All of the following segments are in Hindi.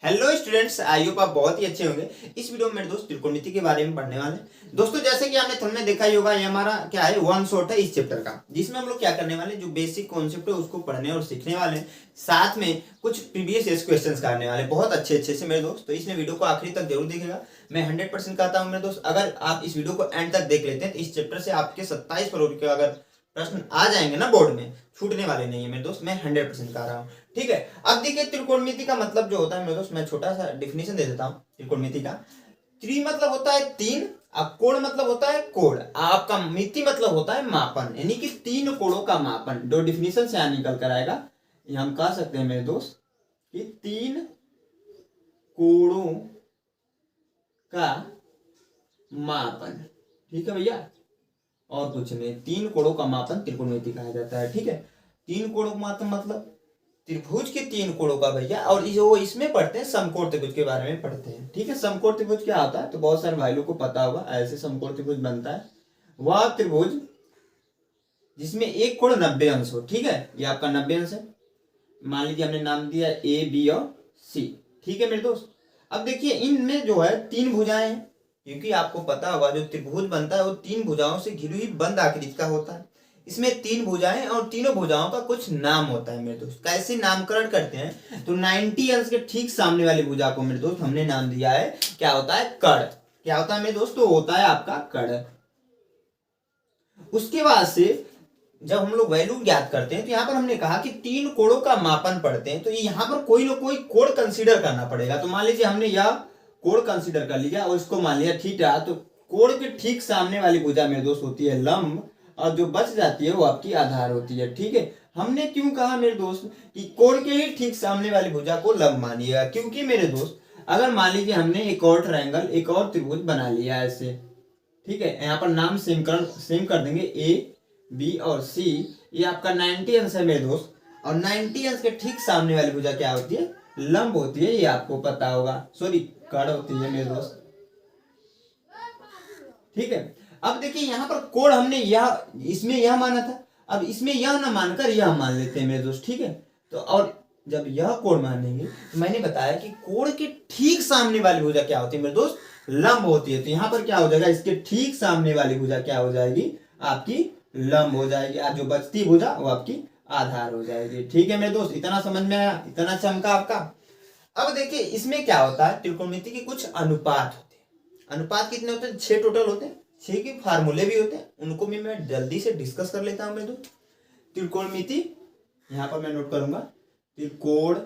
हेलो स्टूडेंट्स, आई होप आप बहुत ही अच्छे होंगे। इस वीडियो में मेरे दोस्त त्रिकोणमिति के बारे में पढ़ने वाले हैं। दोस्तों, जैसे कि आपने थंबनेल देखा ही होगा, ये हमारा क्या है, वन शॉट है इस चैप्टर का, जिसमें हम लोग क्या करने वाले हैं, जो बेसिक कॉन्सेप्ट है उसको पढ़ने और सीखने वाले हैं। साथ में कुछ प्रीवियस ईयर क्वेश्चंस करने वाले हैं, बहुत अच्छे अच्छे से मेरे दोस्त। तो इसमें वीडियो को आखिरी तक जरूर देखेगा। मैं 100% कहता हूँ मेरे दोस्त, अगर आप इस वीडियो को एंड तक देख लेते हैं तो इस चैप्टर से आपके 27 करोड़ के अगर प्रश्न आ जाएंगे ना बोर्ड में, छूटने वाले नहीं है मेरे दोस्त। मैं 100% कह रहा हूँ। ठीक है, अब देखिए त्रिकोणमिति का मतलब जो होता है मेरे दोस्त, मैं छोटा सा डिफिनेशन दे देता हूँ त्रिकोणमिति का। त्रि मतलब होता है तीन, अब कोण मतलब होता है कोण, आपका मिति मतलब होता है मापन, यानी कि तीन कोणों का मापन। दो डिफिनेशन से यहाँ निकल कर आएगा, ये हम कह सकते हैं मेरे दोस्त कि तीन कोणों का मापन। ठीक है भैया, और कुछ नहीं, तीन कोणों का मापन त्रिकोणमिति कहा जाता है। ठीक है, तीन कोणों का मापन मतलब त्रिभुज के तीन कोणों का भैया। और जो इसमें पढ़ते हैं समकोण त्रिभुज के बारे में पढ़ते हैं। ठीक है, समकोण त्रिभुज क्या होता है तो बहुत सारे भाई लोग को पता होगा। ऐसे समकोण त्रिभुज बनता है वह त्रिभुज जिसमें एक कोण 90 अंश हो। ठीक है, ये आपका 90 अंश है। मान लीजिए हमने नाम दिया ए, बी और सी। ठीक है मेरे दोस्त, अब देखिए इनमें जो है तीन भुजाएं हैं, क्योंकि आपको पता होगा जो त्रिभुज बनता है वो तीन भुजाओं से घिरी हुई बंद आकृति का होता है। इसमें तीन भुजाएं और तीनों भुजाओं का कुछ नाम होता है मेरे दोस्त। कैसे नामकरण करते हैं तो 90 अंश के ठीक सामने वाली भुजा को मेरे दोस्त हमने नाम दिया है, क्या होता है, कड़। क्या होता है मेरे दोस्त, तो होता है आपका कड़। उसके बाद से जब हम लोग वैल्यू ज्ञात करते हैं तो यहाँ पर हमने कहा कि तीन कोणों का मापन पढ़ते हैं, तो यहाँ पर कोई ना कोई कोण कंसीडर करना पड़ेगा। तो मान लीजिए हमने यह कोण कंसीडर कर लिया और इसको मान लिया थीटा, तो कोण के ठीक सामने वाली भुजा मेरे दोस्त होती है लंब, और जो बच जाती है वो आपकी आधार होती है। ठीक है, हमने क्यों कहा मेरे दोस्त कि कोण के ही ठीक सामने वाली भुजा को लंब मानिएगा, क्योंकि मेरे दोस्त अगर मान लीजिए हमने एक और ट्रायंगल, एक और त्रिभुज बना लिया ऐसे, ठीक है, यहाँ पर नाम सेम कर देंगे, ए, बी और सी। ये आपका 90 अंश है मेरे दोस्त, और 90 अंश के ठीक सामने वाली भुजा क्या होती है, लंब होती है। ये आपको पता होगा, सॉरी कड़ होती है मेरे दोस्त। ठीक है, अब देखिए यहाँ पर कोण हमने यह, इसमें यह माना था, अब इसमें यह ना मानकर यह मान लेते हैं मेरे दोस्त। ठीक है, तो और जब यह कोण मानेंगे तो मैंने बताया कि कोण के ठीक सामने वाली भुजा क्या होती है मेरे दोस्त, लंब होती है। तो यहाँ पर क्या हो जाएगा, इसके ठीक सामने वाली भुजा क्या हो जाएगी, आपकी लंब हो जाएगी, और जो बचती भुजा वो आपकी आधार हो जाएगी। ठीक है मेरे दोस्त, इतना समझ में आया, इतना चमका आपका। अब देखिए इसमें क्या होता है, त्रिकोणमिति के कुछ अनुपात होते हैं। अनुपात कितने होते हैं, 6 टोटल होते हैं। 6 के फार्मूले भी होते हैं, उनको भी मैं जल्दी से डिस्कस कर लेता हूं मेरे दोस्त। त्रिकोणमिति, यहां पर मैं नोट करूंगा, त्रिकोण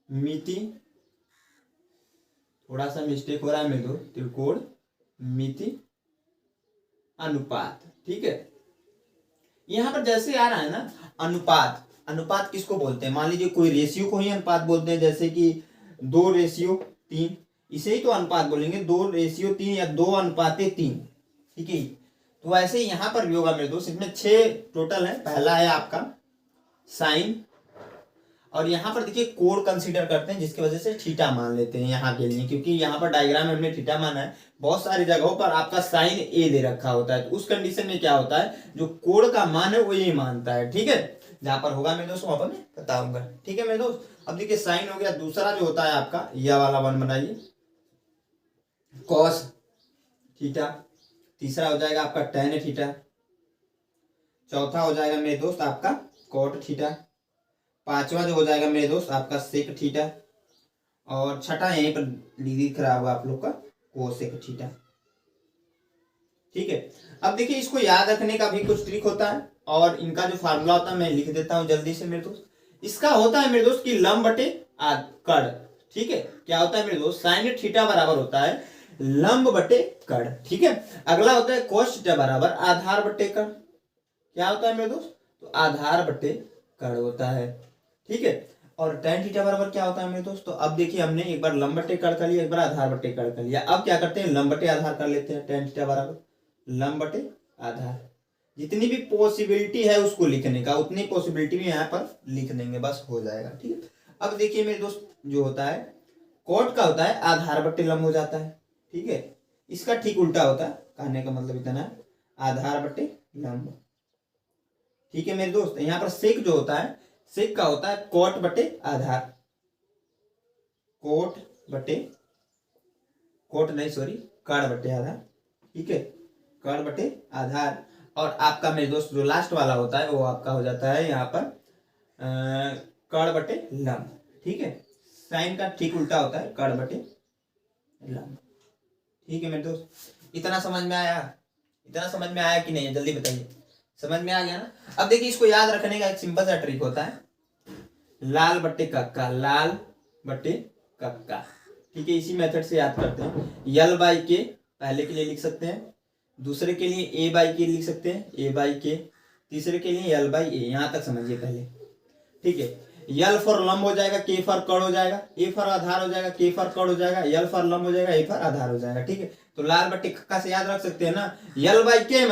मिति, थोड़ा सा मिस्टेक हो रहा है मेरे दोस्त, त्रिकोण मिति अनुपात। ठीक है, यहां पर जैसे आ रहा है ना अनुपात, अनुपात किसको बोलते हैं, मान लीजिए कोई रेशियो को ही अनुपात बोलते हैं, जैसे कि 2:3, इसे ही तो अनुपात बोलेंगे, 2:3 या 2:3। ठीक है, तो वैसे ही यहां पर भी होगा मेरे दोस्त। इसमें 6 टोटल है। पहला है आपका साइन, और यहाँ पर देखिए कोण कंसीडर करते हैं, जिसकी वजह से थीटा मान लेते हैं यहाँ के लिए, क्योंकि यहाँ पर डायग्राम में हमने थीटा माना है। बहुत सारी जगहों पर आपका साइन ए दे रखा होता है, तो उस कंडीशन में क्या होता है, जो कोण का मान है वो ये मानता है। ठीक है, जहां पर होगा मेरे दोस्त वहां पर मैं बताऊंगा। ठीक है मेरे दोस्त, अब देखिए साइन हो गया। दूसरा जो होता है आपका, यह वाला वन बनाइए, कॉस थीटा। तीसरा हो जाएगा आपका टेन थीटा। चौथा हो जाएगा मेरे दोस्त आपका कॉट थीटा। पांचवा जो हो जाएगा मेरे दोस्त आपका सेक थीटा। और छठा यहीं पर दिख रहा होगा आप लोग का कोसेक थीटा। ठीक है, अब देखिए इसको याद रखने का भी कुछ ट्रिक होता है, और इनका जो फार्मूला होता है मैं लिख देता हूं जल्दी से मेरे दोस्त। इसका होता है मेरे दोस्त कि लंब बटे कड़। ठीक है, क्या होता है मेरे दोस्त, साइन थीटा बराबर होता है लंब बटे कड़। ठीक है, अगला होता है कोस थीटा बराबर आधार बटे कड़। क्या होता है मेरे दोस्त, तो आधार बटे कड़ होता है। ठीक है, और tan थीटा बराबर क्या होता है मेरे दोस्त, तो अब देखिए हमने एक बार लंब बटे कड़ कर लिया, एक बार आधार बटे कड़ कर लिया। अब क्या करते हैं, लंब बटे आधार कर लेते हैं। tan थीटा बराबर लंब बटे आधार, जितनी भी पॉसिबिलिटी है उसको लिखने का, उतनी पॉसिबिलिटी भी यहाँ पर लिख देंगे, बस हो जाएगा। ठीक है, अब देखिए मेरे दोस्त जो होता है कोट का होता है आधार बटे लंब हो जाता है। ठीक है, इसका ठीक उल्टा होता है, कहने का मतलब इतना है, आधार बटे लंब। ठीक है मेरे दोस्त, यहाँ पर सेक जो होता है, सेक का होता है कोट बटे आधार। कोट बटे कोट नहीं सॉरी कर्ण बटे आधार, ठीक है, कर्ण बटे आधार। और आपका मेरे दोस्त जो लास्ट वाला होता है वो आपका हो जाता है यहाँ पर कर्ण बटे लंब, ठीक है। साइन का ठीक उल्टा होता है कर्ण बटे लंब, ठीक है मेरे दोस्त। इतना समझ में आया? इतना समझ में आया कि नहीं, जल्दी बताइए। समझ में आ गया ना? अब देखिए इसको याद रखने का एक सिंपल सा ट्रिक होता है, लाल बट्टे कक्का, लाल बट्टे कक्का, ठीक है। इसी मेथड से याद करते हैं। यल बाई के पहले के लिए लिख सकते हैं, दूसरे के लिए ए बाई के लिख सकते हैं, ए बाई के, तीसरे के लिए यल बाई ए। यहां तक समझिए पहले, ठीक है। यल फॉर लंब हो जाएगा, के फॉर कड़ हो जाएगा, ए फॉर आधार हो जाएगा, के फॉर कड़ हो जाएगा, यल फॉर लंब हो जाएगा, ए फॉर आधार हो जाएगा, ठीक है। तो लाल बट्टे कक्का से याद रख सकते हैं ना। यल बाई के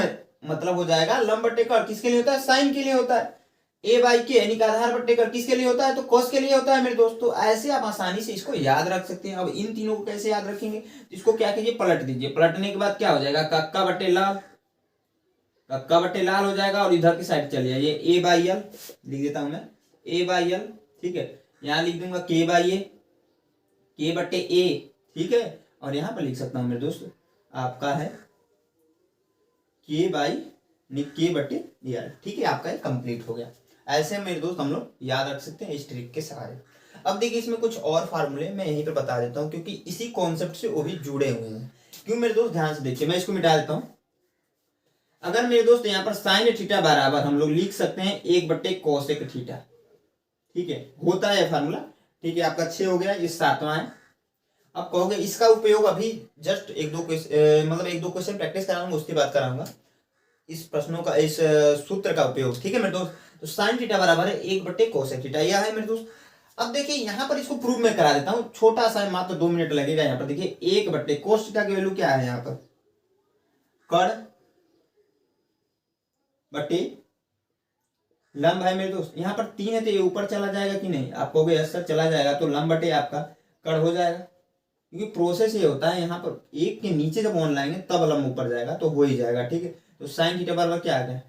मतलब हो जाएगा लंब बट्टे कड़, किसके लिए होता है? साइन के लिए होता है। ए बाई के यानी कि आधार बट्टे कड़ किसके लिए होता है? तो कोस के लिए होता है मेरे दोस्त। तो ऐसे आप आसानी से इसको याद रख सकते हैं। अब इन तीनों को कैसे याद रखेंगे? इसको क्या कीजिए, पलट दीजिए। पलटने के बाद क्या हो जाएगा, कक्का बट्टे लाल, कक्का बट्टे लाल हो जाएगा। और इधर की साइड चलिए, ये ए बाई एल लिख देता हूं मैं, ए बाई एल, ठीक है। यहां लिख दूंगा के बाई ए, के बट्टे ए, ठीक है। और यहां पर लिख सकता हूं मेरे दोस्त आपका है के बाई के बट्टे एल, ठीक है। आपका ये कंप्लीट हो गया। ऐसे मेरे दोस्त हम लोग याद रख सकते हैं इस ट्रिक के सहारे। अब देखिए इसमें कुछ और फार्मूले मैं यहीं पर बता देता हूं, क्योंकि इसी कॉन्सेप्ट से वो भी जुड़े हुए हैं। क्यों मेरे दोस्त, ध्यान से देखिए, मैं इसको मिटा देता हूं। अगर मेरे दोस्त यहाँ पर साइन थीटा बराबर हम लोग लिख सकते हैं 1 बट्टे कोसेक थीटा, ठीक है, होता है फार्मूला, ठीक है। आपका 6 हो गया, ये 7वां है। अब कहोगे इसका उपयोग अभी जस्ट एक दो क्वेश्चन प्रैक्टिस कराऊंगा, उसके बाद कराऊंगा इस प्रश्नों का, इस सूत्र का उपयोग, ठीक है मेरे दोस्त। तो साइन थीटा बराबर है 1 बट्टे कोसेक थीटा, यह है मेरे दोस्त। अब देखिए यहाँ पर इसको प्रूव में करा देता हूँ, छोटा सा मात्र 2 मिनट लगेगा। यहाँ पर देखिए 1 बट्टे कोस थीटा की वैल्यू क्या है, यहाँ पर कर्ण बट्टे लंब है मेरे दोस्त। यहाँ पर 3 है तो ये ऊपर चला जाएगा कि नहीं, आप कहोगे यस सर चला जाएगा, तो लंब बटे आपका कर्ण हो जाएगा। क्योंकि प्रोसेस ये होता है, यहाँ पर 1 के नीचे जब वन लाएंगे तब लंब ऊपर जाएगा, तो हो ही जाएगा, ठीक है। तो साइन थीटा बराबर क्या आ गया,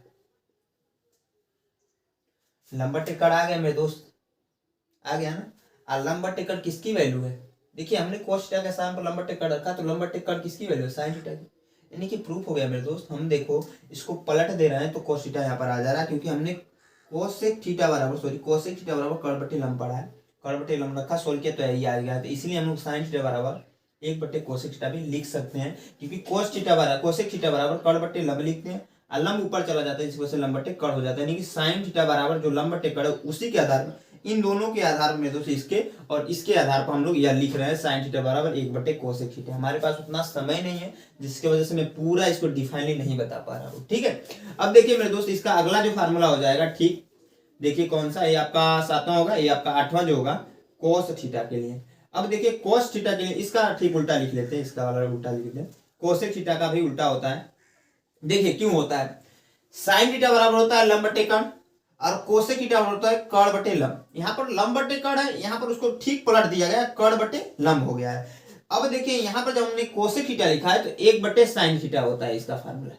लंब बटे कर्ण आ गया मेरे दोस्त, आ गया ना। और लंब बटे कर्ण किसकी वैल्यू है? देखिए हमने कोस थीटा के स्थान पर लंब बटे कर्ण रखा, तो लंब बटे कर्ण किसकी वैल्यू है? साइन थीटा की। यानी कि प्रूफ हो गया मेरे दोस्त। हम देखो इसको पलट दे रहे हैं तो कोस थीटा यहाँ पर आ जा रहा है, क्योंकि हमने कोसेक थीटा बराबर कर्ण बटे लंब पढ़ा है, कर्ण बटे लंब रखा, सोल्व किया तो यही आ गया। तो इसलिए हम लोग साइन थीटा बराबर 1 बट्टे कोसेक थीटा भी लिख सकते हैं, क्योंकि कोसेक थीटा बराबर कर्ण बटे लंब लिखते हैं, और लंब ऊपर चला जाता है, इस वजह से लंब बटे कर्ण हो जाता है। यानी कि साइन थीटा बराबर जो लंब बटे कर्ण उसी के आधार पर, इन दोनों के आधार में दोस्तों, इसके और इसके आधार पर हम लोग यह लिख रहे हैं साइन थीटा बराबर 1 बट्टे कोसेक थीटा। हमारे पास उतना समय नहीं है, जिसकी वजह से मैं पूरा इसको डिफाइनली नहीं बता पा रहा हूँ, ठीक है। अब देखिए मेरे दोस्त इसका अगला जो फार्मूला हो जाएगा, ठीक देखिए कौन सा, ये आपका 7वां होगा, ये आपका 8वां जो होगा कोस थीटा के लिए। अब देखिए कोस थीटा के लिए इसका ठीक उल्टा लिख लेते हैं, इसका वाला उल्टा लिख लेते हैं। कोसेक थीटा का भी उल्टा होता है। देखिए क्यों होता है, साइन थीटा बराबर होता है लंब बटे कर्ण, और कोसेक थीटा होता है कर्ण बटे लंब। यहाँ पर लंब बटे कर्ण है, यहाँ पर उसको ठीक पलट दिया गया, कर्ण बटे लंब हो गया है। अब देखिए यहाँ पर जब हमने कोसेक थीटा लिखा है तो 1 बट्टे साइन थीटा होता है इसका फार्मूला,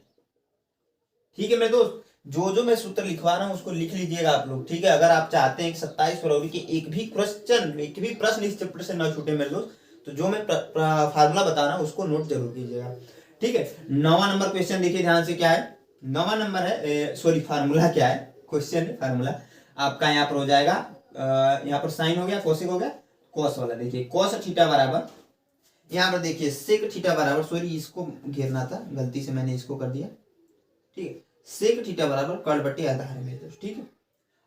ठीक है मेरे दोस्त। जो मैं सूत्र लिखवा रहा हूं उसको लिख लीजिएगा आप लोग, ठीक है। अगर आप चाहते हैं कि 27 फरवरी के एक भी प्रश्न इस चैप्टर से न छूटे मेरे दोस्त, तो जो मैं फार्मूला बता रहा हूं उसको नोट जरूर कीजिएगा, ठीक है। 9वां नंबर क्वेश्चन देखिए ध्यान से, क्या है 9वां नंबर है, सॉरी फार्मूला क्या है, क्वेश्चन फार्मूला आपका यहाँ पर हो जाएगा, यहाँ पर साइन हो गया, कोसेक हो गया, कोस वाला देखिए कोस थीटा बराबर, यहाँ पर देखिए सेक थीटा बराबर, सॉरी इसको घेरना था, गलती से मैंने इसको कर दिया, ठीक है। सेक थीटा बराबर कर्ण बट्टे आधार में, ठीक है।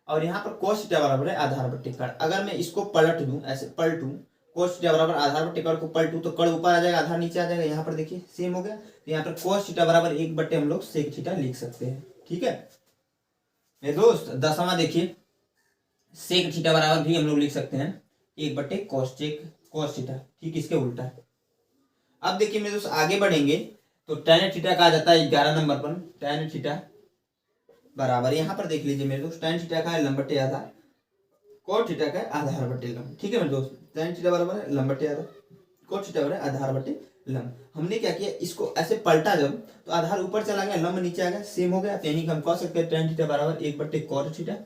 और यहाँ पर कोस थीटा बराबर है आधार बट्टे कर्ण। अगर मैं इसको पलट दूं, ऐसे पलटूं, कोस थीटा बराबर आधार बट्टे कर्ण को पलटूं तो कर्ण ऊपर आ जाएगा, आधार नीचे आ जाएगा। यहाँ पर देखिए सेम हो गया, तो यहाँ पर कोस थीटा बराबर 1 बट्टे हम लोग सेक थीटा लिख सकते हैं, ठीक है मेरे दोस्त। 10वां देखिए सेक थीटा बराबर भी हम लोग लिख सकते हैं 1 बट्टे कोस थीटा, ठीक इसके उल्टा है। अब देखिए मेरे दोस्त आगे बढ़ेंगे तो tan थीटा का आ जाता है 11 नंबर पर, tan थीटा बराबर, यहाँ पर देख लीजिए मेरे दोस्त, tan थीटा का है लंब बटे आधार, cot थीटा का है आधार बटे लंब, ठीक है मेरे दोस्त। tan थीटा बराबर है लंब बटे आधार, cot थीटा बराबर है आधार बटे लंब। हमने क्या किया, इसको ऐसे पलटा जब, तो आधार ऊपर चला गया, लंब नीचे आ गया, सेम हो गया। यानी कि हम कह सकते हैं tan थीटा बराबर 1 बट्टे cot थीटा,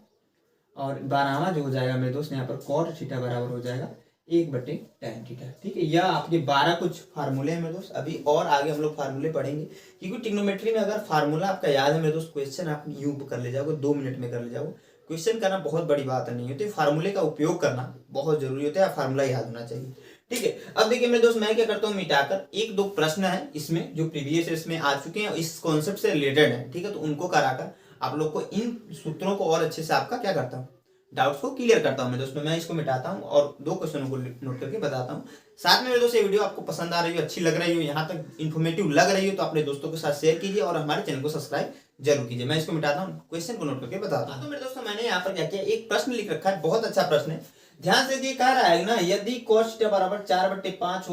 और 12वां जो हो जाएगा मेरे दोस्त यहाँ पर cot थीटा बराबर हो जाएगा 1/tan थीटा। ठीक है, यह आपके 12 कुछ फार्मूले हैं मेरे दोस्त। अभी और आगे हम लोग फार्मूले पढ़ेंगे, क्योंकि ट्रिग्नोमेट्री में अगर फार्मूला आपका याद है मेरे दोस्त, क्वेश्चन आप यूं कर ले जाओगे, 2 मिनट में कर ले जाओगे। क्वेश्चन करना बहुत बड़ी बात नहीं होती, फार्मूले का उपयोग करना बहुत जरूरी होता है, फार्मूला याद होना चाहिए। ठीक है, अब देखिए मेरे दोस्त, मैं क्या करता हूँ, मिटाकर 1-2 प्रश्न है इसमें जो प्रीवियस इसमें आ चुके हैं, इस कॉन्सेप्ट से रिलेटेड है। ठीक है, तो उनको कराकर आप लोग को इन सूत्रों को और अच्छे से आपका क्या करता हूँ, डाउट्स को क्लियर करता हूँ मेरे दोस्तों। मैं इसको मिटाता हूँ और 2 क्वेश्चनों को नोट करके बताता हूँ। साथ में मेरे दोस्तों, ये वीडियो आपको पसंद आ रही हो, अच्छी लग रही हो, यहाँ तक इन्फॉर्मेटिव लग रही हो, तो अपने दोस्तों के साथ शेयर कीजिए और हमारे चैनल को सब्सक्राइब जरूर कीजिए। मैं इसको मिटाता हूँ, क्वेश्चन को नोट करके बताता हूँ। तो मेरे दोस्तों, मैंने यहाँ पर क्या किया, एक प्रश्न लिख रखा है, बहुत अच्छा प्रश्न है, ध्यान से देखिए। कह रहा है ना, यदि cos थीटा बराबर 4/5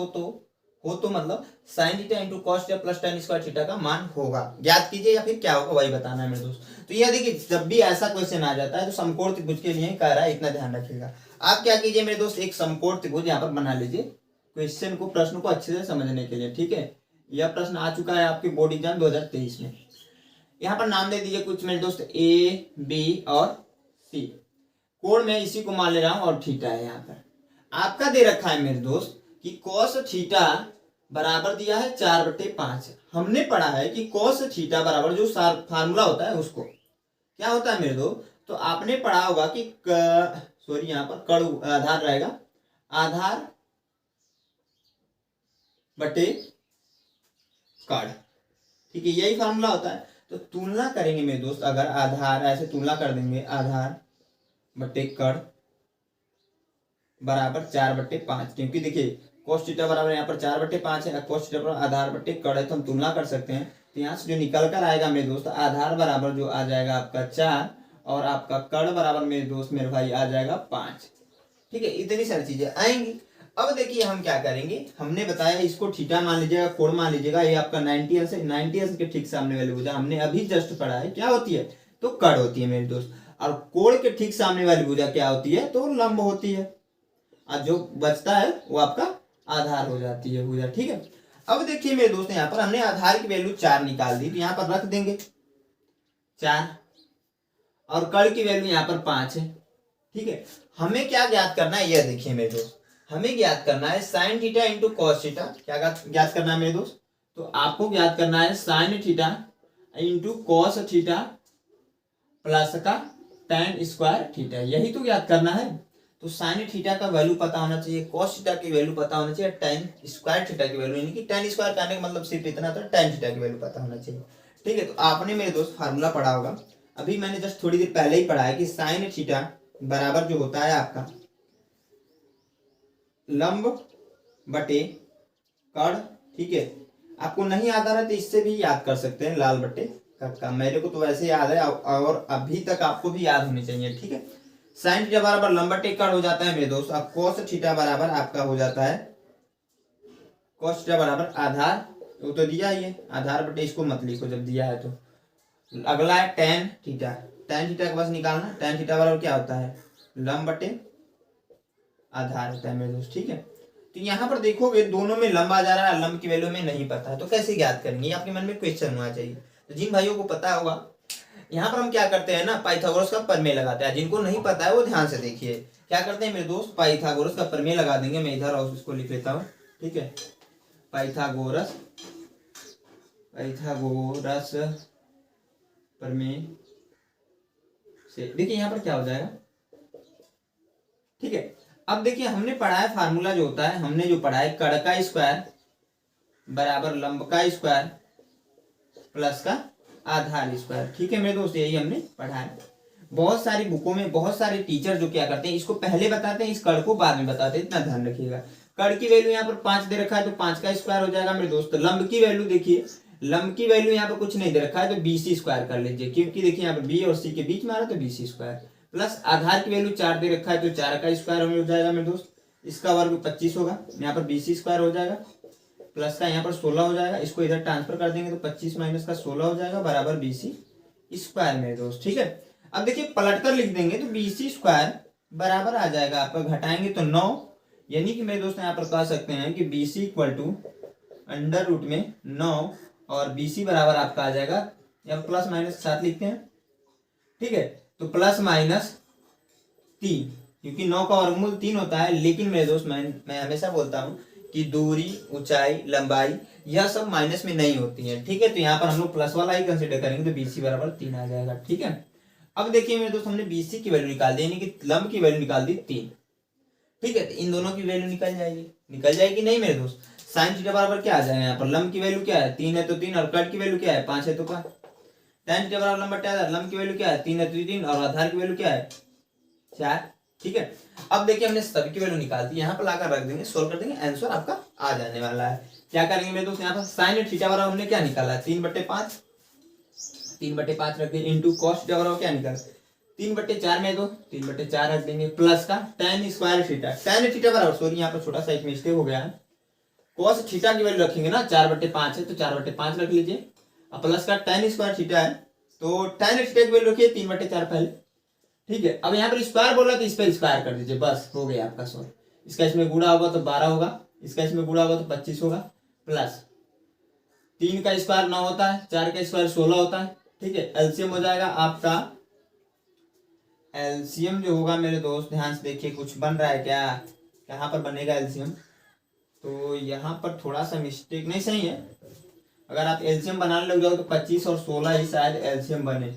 हो तो मतलब sin theta into cos theta plus tan square theta का मान होगा, ज्ञात कीजिए, या फिर क्या होगा वही बताना है मेरे दोस्त। तो यह देखिए, जब भी ऐसा क्वेश्चन आ जाता है तो समकोण त्रिभुज के लिए कह रहा है, इतना ध्यान रखिएगा। आप क्या कीजिए मेरे दोस्त, एक समकोण त्रिभुज यहाँ पर बना लीजिए, क्वेश्चन को, प्रश्न को अच्छे से समझने के लिए। ठीक है, यह प्रश्न आ चुका है आपके बोर्ड एग्जाम 2023 में। यहाँ पर नाम दे दीजिए कुछ मेरे दोस्त, ए, बी और सी। कोण में इसी को मान ले रहा हूं और थीटा है। यहाँ पर आपका दे रखा है मेरे दोस्त कि cos थीटा बराबर दिया है 4/5। हमने पढ़ा है कि cos थीटा बराबर जो फार्मूला होता है उसको क्या होता है मेरे दोस्त, तो आपने पढ़ा होगा कि सॉरी, यहाँ पर कड़ आधार रहेगा, आधार बटे कड़। ठीक है, यही फार्मूला होता है। तो तुलना करेंगे मेरे दोस्त, अगर आधार ऐसे तुलना कर देंगे, आधार बटे कड़ बराबर 4/5, क्योंकि देखिए cos थीटा बराबर यहाँ पर 4/5 है, cos थीटा बराबर आधार बटे कड़ है, तो हम तुलना कर सकते हैं। तो यहाँ से जो निकल कर आएगा मेरे दोस्त, आधार बराबर जो आ जाएगा आपका 4 और आपका कड़ बराबर मेरे दोस्त, मेरे भाई, आ जाएगा 5। ठीक है, इतनी सारी चीजें आएंगी। अब देखिए हम क्या करेंगे, हमने बताया इसको थीटा मान लीजिएगा, कोण मान लीजिएगा, ये आपका 90 अंश है, 90 अंश के ठीक सामने वाली भुजा हमने अभी जस्ट पढ़ा है क्या होती है, तो कड़ होती है मेरे दोस्त। और कोण के ठीक सामने वाली भुजा क्या होती है, तो लंब होती है, और जो बचता है वो आपका आधार हो जाती है भुजा। ठीक है, अब देखिए मेरे दोस्त, यहाँ पर हमने आधार की वैल्यू 4 निकाल दी, तो यहाँ पर रख देंगे 4, और कड़ की वैल्यू यहाँ पर 5 है। ठीक है, हमें क्या ज्ञात करना है, यह देखिए मेरे दोस्त, हमें ज्ञात करना है sin theta into cos theta. क्या ज्ञात करना है मेरे दोस्त, तो आपको ज्ञात करना है sin theta into cos theta plus का tan स्क्वायर थीटा, यही तो ज्ञात करना है। तो sin थीटा का वैल्यू पता होना चाहिए, cos थीटा की वैल्यू पता होना चाहिए, tan स्क्वायर थीटा की वैल्यू, यानी कि tan स्क्वायर करने का मतलब सिर्फ इतना था, tan थीटा की वैल्यू पता होना चाहिए। ठीक है, तो आपने मेरे दोस्त फार्मूला पढ़ा होगा, अभी मैंने जस्ट थोड़ी देर पहले ही पढ़ा है कि sin थीटा बराबर जो होता है आपका लंब बटे कड़। ठीक है, आपको नहीं याद आ रहा तो इससे भी याद कर सकते हैं, लाल बटे का, मेरे को तो वैसे याद है और अभी तक आपको भी याद होनी चाहिए। ठीक है, साइन थीटा बराबर लंब बटे कड़ हो जाता है मेरे दोस्त। अब कोस थीटा बराबर आपका हो जाता है, कोस थीटा बराबर आधार, वो तो दिया ही है, आधार बटे, इसको मत लिखो जब दिया है तो। अगला है tan थीटा, tan थीटा के पास निकालना, tan थीटा बराबर क्या होता है, लंब बटे आधार होता है मेरे दोस्त। ठीक है, तो यहाँ पर देखोगे दोनों में लंब आ जा रहा है, लंब की वैल्यू में नहीं पता है, तो कैसे ज्ञात करेंगे, ये आपके मन में क्वेश्चन होना चाहिए। तो जिन भाइयों को पता होगा, यहाँ पर हम क्या करते हैं ना, पाइथागोरस का प्रमेय लगाते हैं। जिनको नहीं पता है वो ध्यान से देखिए, क्या करते हैं मेरे दोस्त, पाइथागोरस का प्रमेय लगा देंगे। मैं इधर और उसको लिख लेता हूँ। ठीक है, पाइथागोरस प्रमेय से देखिए यहाँ पर क्या हो जाएगा। ठीक है, अब देखिए हमने पढ़ा है फार्मूला जो होता है, हमने जो पढ़ा है, कड़ का स्क्वायर बराबर लंब का स्क्वायर प्लस का आधार स्क्वायर। ठीक है मेरे दोस्त, यही हमने पढ़ा है। बहुत सारी बुकों में बहुत सारे टीचर जो क्या करते हैं, इसको पहले बताते हैं, इस कड़ को बाद में बताते हैं, इतना ध्यान रखिएगा। कड़ की वैल्यू यहाँ पर 5 दे रखा है, तो 5 का स्क्वायर हो जाएगा मेरे दोस्त। लंब की वैल्यू देखिए, लंब की वैल्यू यहाँ पर कुछ नहीं दे रखा है, तो BC स्क्वायर कर लीजिए, क्योंकि देखिए यहाँ पर B और C के बीच में आ रहा है, तो BC स्क्वायर प्लस आधार की वैल्यू 4 दे रखा है, तो 4 का स्क्वायर हो जाएगा मेरे दोस्त। इसका वर्ग 25 होगा, यहाँ पर BC स्क्वायर हो जाएगा, प्लस का यहाँ पर 16 हो जाएगा, इसको इधर ट्रांसफर कर देंगे तो 25 माइनस का 16 हो जाएगा बराबर BC स्क्वायर मेरे दोस्त। ठीक है, अब देखिए पलट कर लिख देंगे तो BC स्क्वायर बराबर आ जाएगा आपका, घटाएंगे तो 9, यानी कि मेरे दोस्त यहाँ पर कह सकते हैं कि BC equal to under root में 9, और BC बराबर आपका आ जाएगा, या प्लस माइनस के साथ लिखते हैं। ठीक है, तो प्लस माइनस 3, क्योंकि 9 का वर्गमूल 3 होता है। लेकिन मेरे दोस्त मैं हमेशा बोलता हूँ कि दूरी, ऊंचाई, लंबाई यह सब माइनस में नहीं होती है। ठीक है, तो यहाँ पर हम लोग प्लस वाला ही कंसिडर करेंगे, तो BC बराबर 3 आ जाएगा। ठीक है, अब देखिए मेरे दोस्त, हमने BC की वैल्यू निकाल दी, यानी कि लंब की वैल्यू निकाल दी 3। ठीक है, तो इन दोनों की वैल्यू निकल जाएगी नहीं मेरे दोस्त। साइन थीटा बराबर क्या आ जाएगा, यहाँ पर लंब की वैल्यू क्या है, 3 है तो 3, और कट की वैल्यू क्या है, 5 है तो 5। tan थीटा बराबर लंब बटा आधार, लंब की वैल्यू क्या है, 3 है तो 3, और आधार की वैल्यू क्या है, 4। ठीक है, अब देखिए हमने सभी की वैल्यू निकाल दी, यहाँ पर लाकर रख देंगे, सोल्व कर देंगे, आंसर आपका आ जाने वाला है। क्या करेंगे मेरे दोस्त, यहाँ पर साइन थीटा बराबर हमने क्या निकाला है, 3/5, 3/5 रख देंगे, इंटू कॉस थीटा बराबर क्या निकाला, 3/4 में दो, 3/4 रख देंगे, प्लस का tan square theta, tan theta बराबर, सॉरी यहाँ पर छोटा सा एक मिस्टेक हो गया है, कॉस थीटा की वैल्यू रखेंगे ना, 4/5 है तो 4/5 रख लीजिए, अब प्लस का tan स्क्वायर थीटा है तो tan थीटा की वैल्यू रखिए 3/4 पहले। ठीक है, अब यहाँ पर स्क्वायर बोला तो इस पर स्क्वायर कर दीजिए, बस हो गया आपका सॉल्व। इसका इसमें गुणा होगा तो 12 होगा, इसका इसमें गुणा होगा तो 25 होगा, प्लस 3 का स्क्वायर 9 होता है, 4 का स्क्वायर 16 होता है। ठीक है, एलसीएम हो जाएगा आपका, एलसीएम जो होगा मेरे दोस्त ध्यान से देखिए, कुछ बन रहा है क्या, कहाँ पर बनेगा एलसीएम, तो यहाँ पर थोड़ा सा मिस्टेक नहीं, सही है, अगर आप एलसीएम बनाने लग जाओ तो 25 और 16 ही शायद एलसीएम बने।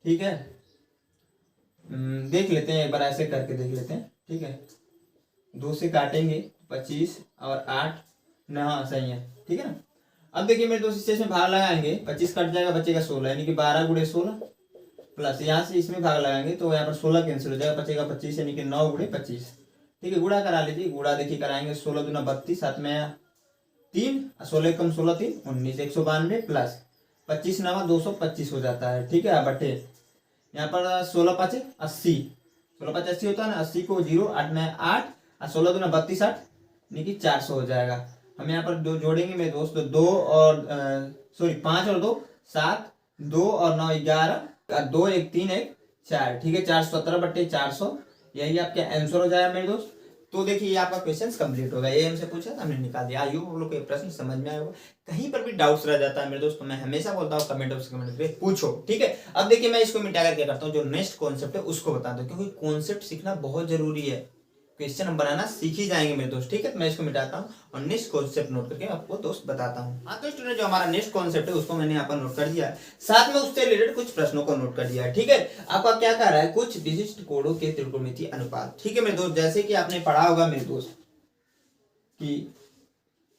ठीक है, देख लेते हैं एक बार, ऐसे करके देख लेते हैं। ठीक है, 2 से काटेंगे 25 और 8, हाँ सही है। ठीक है ना, अब देखिए मेरे दोस्त इससे भाग लगाएंगे, 25 कट जाएगा, बचेगा 16, यानी कि 12 गुणे 16, प्लस यहाँ से इसमें भाग लगाएंगे तो यहाँ पर 16 कैंसिल हो जाएगा, बचेगा 25, यानी कि 9 गुणे 25। ठीक है, गुणा करा लीजिए, गुणा देखिए कराएंगे, 16 दूना 32, साथ में 3, 16 कम 16 3 19, 192, प्लस 25 नवा 225 हो जाता है। ठीक है, बटे यहाँ पर 16 5 80, 16 5 80 होता है ना, 80 को 0, 8 में 8, और 16 दूना 32 8, यानी कि 400 हो जाएगा। हम यहाँ पर दो जोड़ेंगे मेरे दोस्त, तो 2 और सॉरी 5 और 2 7, 2 और 9 11, 2 1 3 1 4। ठीक है, 417/400, यही आपका आंसर हो जाएगा मेरे दोस्त। तो देखिए ये आपका क्वेश्चन कंप्लीट होगा, ये हमसे पूछा था हमने निकाल दिया। आई होप आप लोग को ये प्रश्न समझ में आया होगा। कहीं पर भी डाउट्स रह जाता है मेरे दोस्त, तो मैं हमेशा बोलता हूँ कमेंट बॉक्स कमेंट पे पूछो। ठीक है, अब देखिए मैं इसको मिटा कर क्या करता हूँ, जो नेक्स्ट कॉन्सेप्ट है उसको बताता हूँ, क्योंकि कॉन्सेप्ट सीखना बहुत जरूरी है, क्वेश्चन हम बनाना सीख ही जाएंगे मेरे दोस्त। ठीक है, तो मैं इसको मिटाता हूँ और नेक्स्ट कॉन्सेप्ट नोट करके आपको दोस्त बताता हूँ। हाँ तो स्टूडेंट, जो हमारा नेक्स्ट कॉन्सेप्ट है उसको मैंने यहाँ पर नोट कर दिया है, साथ में उससे रिलेटेड कुछ प्रश्नों को नोट कर दिया है। ठीक है, आपका क्या कर रहा है, कुछ विशिष्ट कोणों के त्रिकोणमितीय अनुपात। ठीक है मेरे दोस्त, जैसे कि आपने पढ़ा होगा मेरे दोस्त कि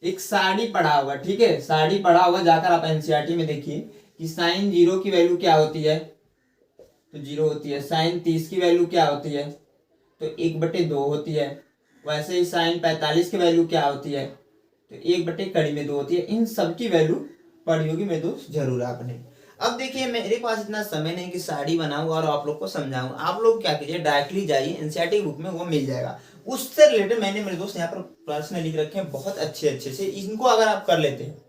एक सारणी पढ़ा होगा। ठीक है, सारणी पढ़ा होगा, जाकर आप एनसीईआरटी में देखिए कि साइन 0 की वैल्यू क्या होती है, तो 0 होती है। साइन 30 की वैल्यू क्या होती है, तो 1/2 होती है। वैसे ही साइन 45 की वैल्यू क्या होती है, तो 1/2 होती है। इन सब की वैल्यू पढ़ी होगी मेरे दोस्त जरूर आपने। अब देखिए मेरे पास इतना समय नहीं कि साड़ी बनाऊं और आप लोग को समझाऊं, आप लोग क्या कीजिए, डायरेक्टली जाइए एनसीईआरटी बुक में, वो मिल जाएगा। उससे रिलेटेड मैंने मेरे दोस्त यहाँ पर प्रश्न लिख रखे हैं बहुत अच्छे से, इनको अगर आप कर लेते हैं,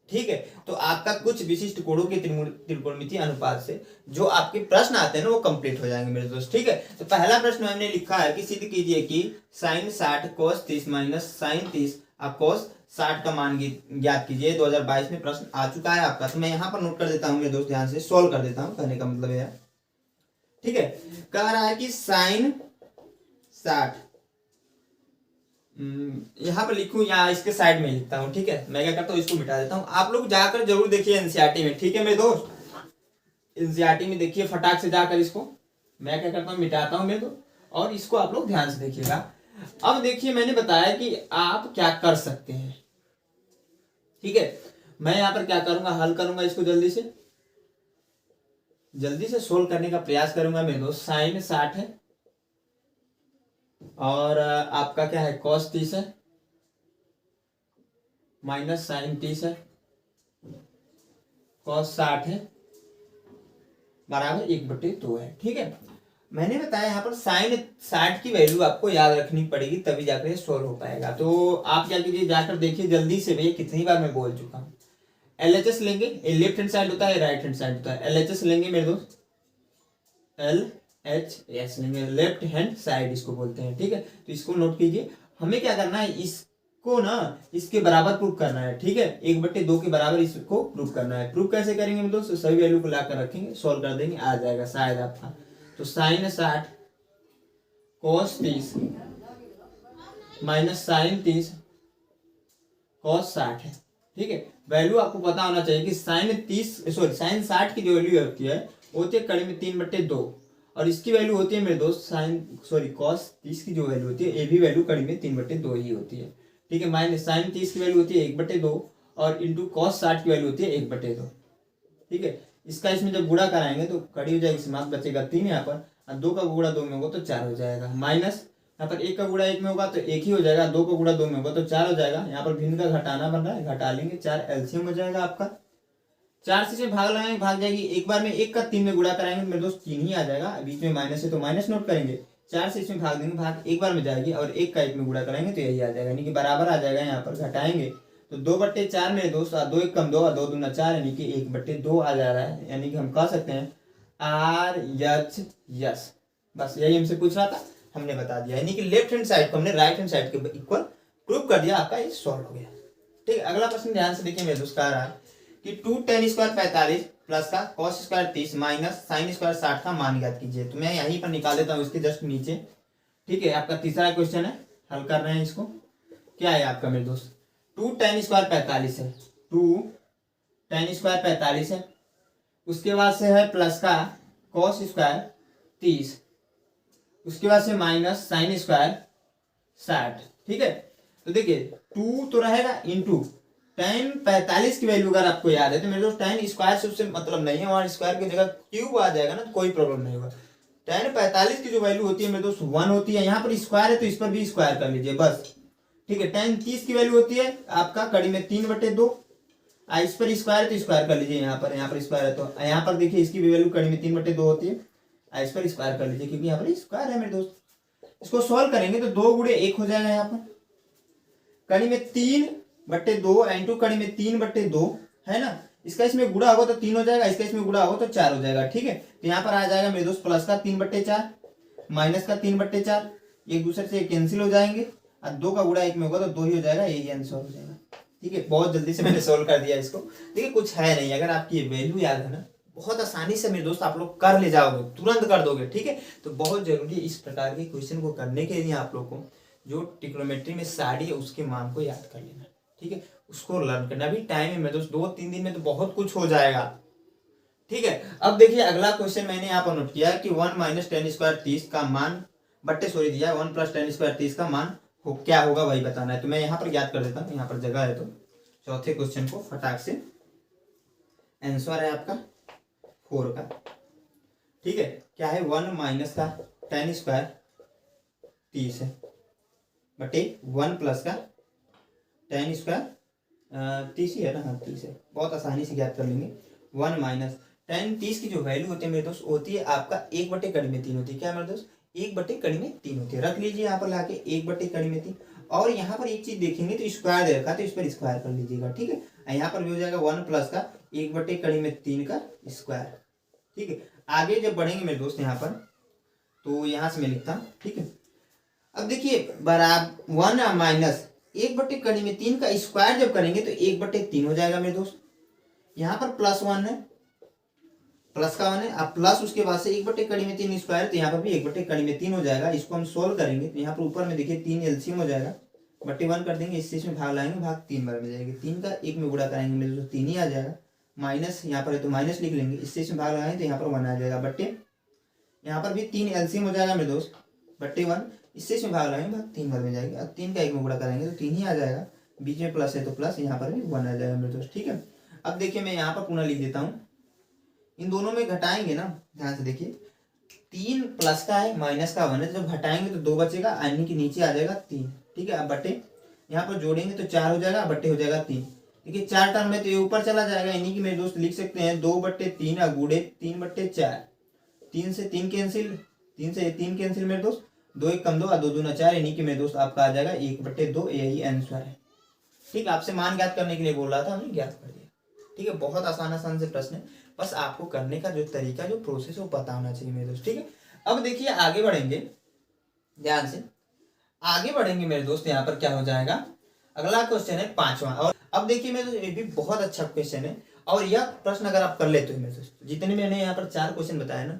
ठीक है, तो आपका कुछ विशिष्ट कोणों के त्रिकोणमितीय अनुपात से जो आपके प्रश्न आते हैं ना वो कंप्लीट हो जाएंगे मेरे दोस्त। ठीक है, तो पहला प्रश्न हमने लिखा है कि सिद्ध कीजिए कि साइन 60 cos 30 माइनस साइन 30 आप cos 60 का मान ज्ञात कीजिए। 2022 में प्रश्न आ चुका है आपका, तो मैं यहाँ पर नोट कर देता हूँ मेरे दोस्त, ध्यान से सोल्व कर देता हूँ, कहने का मतलब है। ठीक है, कह रहा है कि साइन 60, यहाँ पर लिखूं या इसके साइड में लिखता हूँ। ठीक है, मैं क्या करता हूँ, इसको मिटा देता हूँ। आप लोग जाकर जरूर देखिए एनसीईआरटी में। ठीक है मेरे दोस्त, एनसीईआरटी में देखिए फटाक से जाकर इसको, मैं क्या करता हूँ मिटाता हूँ मेरे दोस्त, और इसको आप लोग ध्यान से देखिएगा। अब देखिए मैंने बताया कि आप क्या कर सकते हैं। ठीक है, मैं यहाँ पर क्या करूंगा, हल करूंगा इसको, जल्दी से सोल्व करने का प्रयास करूंगा मेरे दोस्त। साइन 60 है और आपका क्या है, cos 30 है, माइनस साइन 30 है, cos 60 है, बराबर 1/2 है। ठीक है, मैंने बताया यहाँ पर साइन 60 की वैल्यू आपको याद रखनी पड़ेगी, तभी जाकर सोल्व हो पाएगा। तो आप क्या कीजिए, जाकर देखिए जल्दी से, भैया कितनी बार मैं बोल चुका हूँ। LHS लेंगे, लेफ्ट हैंड साइड होता है, राइट हैंड साइड होता है। LHS लेंगे मेरे दोस्त, LHS लेंगे, लेफ्ट हैंड साइड इसको बोलते हैं। ठीक है, तो इसको नोट कीजिए। हमें क्या करना है, इसको ना इसके बराबर प्रूफ करना है। ठीक है, 1/2 के बराबर इसको प्रूफ करना है। प्रूफ कैसे करेंगे मेरे दोस्त, सभी वैल्यू को लाकर रखेंगे, सोल्व कर देंगे, आ जाएगा शायद आपका। तो sine 60 cos 30 minus sine 30 cos 60 है। ठीक है, वैल्यू आपको पता होना चाहिए कि साइन 60 की जो वैल्यू होती है वो होती है कड़ी में 3/2 और इसकी वैल्यू होती है मेरे दोस्त cos 30 की जो वैल्यू होती है ये भी वैल्यू कड़ी में 3/2 ही होती है। ठीक है, माइनस साइन 30 की वैल्यू होती है 1/2 और इंटू cos 60 की वैल्यू होती है 1/2। ठीक है, इसका इसमें जब गुणा कराएंगे तो कड़ी हो जाएगी, समास बचेगा 3 यहाँ पर, और 2 का गुणा 2 में होगा तो 4 हो जाएगा, माइनस यहाँ पर 1 का गुणा 1 में होगा तो 1 ही हो जाएगा, 2 का गुणा 2 में होगा तो 4 हो जाएगा। यहाँ पर भिन्न का घटाना बन रहा है, घटा लेंगे, 4 एलसीएम हो जाएगा आपका। 4 से इसमें भाग लगाएंगे, भाग जाएगी, एक बार में 1 का 3 में गुणा कराएंगे मेरे दोस्त 3 ही आ जाएगा, बीच में माइनस है तो माइनस नोट करेंगे। 4 से इसमें भाग देंगे, भाग एक बार में जाएगी, और 1 का 1 में गुणा कराएंगे तो यही आ जाएगा, यानी कि बराबर आ जाएगा। यहाँ पर घटाएंगे तो 2/4 मेरे दोस्त, 2 1 कम 2 और 2 दूना 4 यानी कि 1/2 आ जा रहा है, यानी कि हम कह सकते हैं RHS। बस यही हमसे पूछ रहा था, हमने बता दिया, यानी कि लेफ्ट हैंड साइड को हमने राइट हैंड साइड के इक्वल प्रूव कर दिया, आपका ये सॉल्व हो गया। ठीक है, अगला प्रश्न ध्यान से देखिए मेरे दोस्त, कह रहा है कि 2 tan स्क्वायर 45 प्लस का cos square 30 minus sine square 60 का मान ज्ञात कीजिए। तो मैं यहीं पर निकाल देता हूँ इसके जस्ट नीचे। ठीक है, आपका तीसरा क्वेश्चन है, हल कर रहे हैं इसको। क्या है आपका मेरे दोस्त, 2 tan स्क्वायर 45 है, 2 tan स्क्वायर 45 है, उसके बाद से है प्लस का cos स्क्वायर 30, उसके बाद से माइनस साइन स्क्वायर 60। ठीक है, तो देखिए 2 तो रहेगा इंटू tan 45 की वैल्यू अगर आपको याद है तो मेरे दोस्त tan स्क्वायर से उससे मतलब नहीं है, वहां स्क्वायर की जगह क्यूब आ जाएगा ना, तो कोई प्रॉब्लम नहीं होगा। tan 45 की जो वैल्यू होती है मेरे दोस्त 1 होती है, यहाँ पर स्क्वायर है तो इस पर भी स्क्वायर कर लीजिए बस। ठीक है, tan 30 की वैल्यू होती है आपका कड़ी में 3/2, इस पर स्क्वायर है तो स्क्वायर कर लीजिए, यहाँ पर स्क्वायर है तो यहाँ पर देखिए इसकी भी वैल्यू कड़ी में 3/2 होती है, इस पर स्क्वायर कर लीजिए क्योंकि यहाँ पर स्क्वायर है मेरे दोस्त। इसको सॉल्व करेंगे तो 2 गुणे 1 हो जाएगा, यहाँ पर कड़ी में 3/2 इंटू कड़ी में 3/2 है ना, इसका इसमें गुणा होगा तो 3 हो जाएगा, इसका इसमें गुणा होगा तो 4 हो जाएगा। ठीक है, तो यहाँ पर आ जाएगा मेरे दोस्त प्लस का 3/4 माइनस का 3/4, एक दूसरे से कैंसिल हो जाएंगे, और 2 का गुणा 1 में होगा तो 2 ही हो जाएगा, यही आंसर हो जाएगा। ठीक है, बहुत जल्दी से मैंने सोल्व कर दिया इसको। देखिए कुछ है नहीं, अगर आपकी वैल्यू याद है ना बहुत आसानी से मेरे दोस्त आप लोग कर ले जाओगे, तुरंत कर दोगे। ठीक है, तो बहुत जरूरी इस प्रकार के क्वेश्चन को करने के लिए आप लोग को जो ट्रिग्नोमेट्री में साड़ी है उसके मान को याद कर लेना। ठीक है, उसको लर्न करना भी टाइम है मेरे दोस्त, 2-3 दिन में तो बहुत कुछ हो जाएगा। ठीक है, अब देखिए अगला क्वेश्चन मैंने यहाँ पर नोट किया है कि 1 माइनस tan स्क्वायर 30 का मान दिया है, 1 प्लस tan स्क्वायर 30 का मान क्या होगा वही बताना है। तो मैं यहाँ पर याद कर देता हूँ, यहाँ पर जगह है, तो चौथे क्वेश्चन को फटाक से, आंसर है आपका 4 का। ठीक है, क्या है, 1 माइनस का tan स्क्वायर 30 है बटे 1 प्लस का tan स्क्वायर 30 ही है ना, हाँ 30 है, बहुत आसानी से ज्ञात कर लेंगे। 1 माइनस tan 30 की जो वैल्यू होती है मेरे दोस्त होती है आपका 1/3 होती है। क्या मेरे दोस्त, 1/3 होती है, रख लीजिए यहाँ पर लाके 1/3। और यहाँ पर एक चीज देखेंगे तो स्क्वायर दे रखा है तो इस पर स्क्वायर कर लीजिएगा। ठीक है, यहाँ पर भी हो जाएगा 1 प्लस का 1/3 का स्क्वायर। ठीक है, आगे जब बढ़ेंगे मेरे दोस्त यहाँ पर तो यहाँ से मैं लिखता हूँ। ठीक है, अब देखिए बराबर 1 माइनस 1/3 का स्क्वायर जब करेंगे तो 1/3 हो जाएगा मेरे दोस्त। यहाँ पर +1 है, प्लस का 1 है, अब प्लस उसके बाद से 1/3 स्क्वायर, तो यहाँ पर भी 1/3 हो जाएगा। इसको हम सोल्व करेंगे तो यहाँ पर ऊपर में देखिए 3 एलसीएम हो जाएगा, बटे 1 कर देंगे, इससे इसमें भाग लाएंगे, भाग 3 बार में जाएगी, 3 का 1 में गुणा कराएंगे मेरे दोस्त 3 ही आ जाएगा, माइनस यहाँ पर है तो माइनस लिख लेंगे, इससे इसमें भाग लगाएंगे तो यहाँ पर 1 आ जाएगा, बटे यहाँ पर भी 3 एलसीएम हो जाएगा मेरे दोस्त, बटे 1, इससे इसमें भाग लगाएंगे, भाग 3 बार में जाएगी, अब 3 का 1 में गुणा करेंगे तो 3 ही आ जाएगा, बीच में प्लस है तो प्लस, यहाँ पर भी 1 आ जाएगा मेरे दोस्त। ठीक है, अब देखिए मैं यहाँ पर पुनः लिख देता हूँ, इन दोनों में घटाएंगे ना, ध्यान से देखिए 3 प्लस का है माइनस का 1 है, जब घटाएंगे तो 2 बचेगा, यानी कि नीचे आ जाएगा 3। ठीक है, अब बटे यहाँ पर जोड़ेंगे तो 4 हो जाएगा, बटे हो जाएगा 3। देखिए 4 टर्म में तो ये ऊपर चला जाएगा, यानी कि मेरे दोस्त लिख सकते हैं 2/3 गुणे 3/4, 3 से 3 कैंसिल, 3 से 3 कैंसिल मेरे दोस्त, 2 1 कम 2 और 2 दूना 4, यानी कि मेरे दोस्त आपका आ जाएगा 1/2, यही आंसर है। ठीक है, आपसे मान ज्ञात करने के लिए बोल रहा था, हमने ज्ञात कर दिया। ठीक है, बहुत आसान से प्रश्न है, बस आपको करने का जो तरीका जो प्रोसेस वो पता होना चाहिए मेरे दोस्त। ठीक है, अब देखिए आगे बढ़ेंगे, ध्यान से आगे बढ़ेंगे मेरे दोस्त। यहाँ पर क्या हो जाएगा, अगला क्वेश्चन है 5वां, और अब देखिए मेरे दोस्त ये भी बहुत अच्छा क्वेश्चन है, और यह प्रश्न अगर आप कर लेते हो मेरे दोस्त, जितने मैंने यहाँ पर 4 क्वेश्चन बताए ना,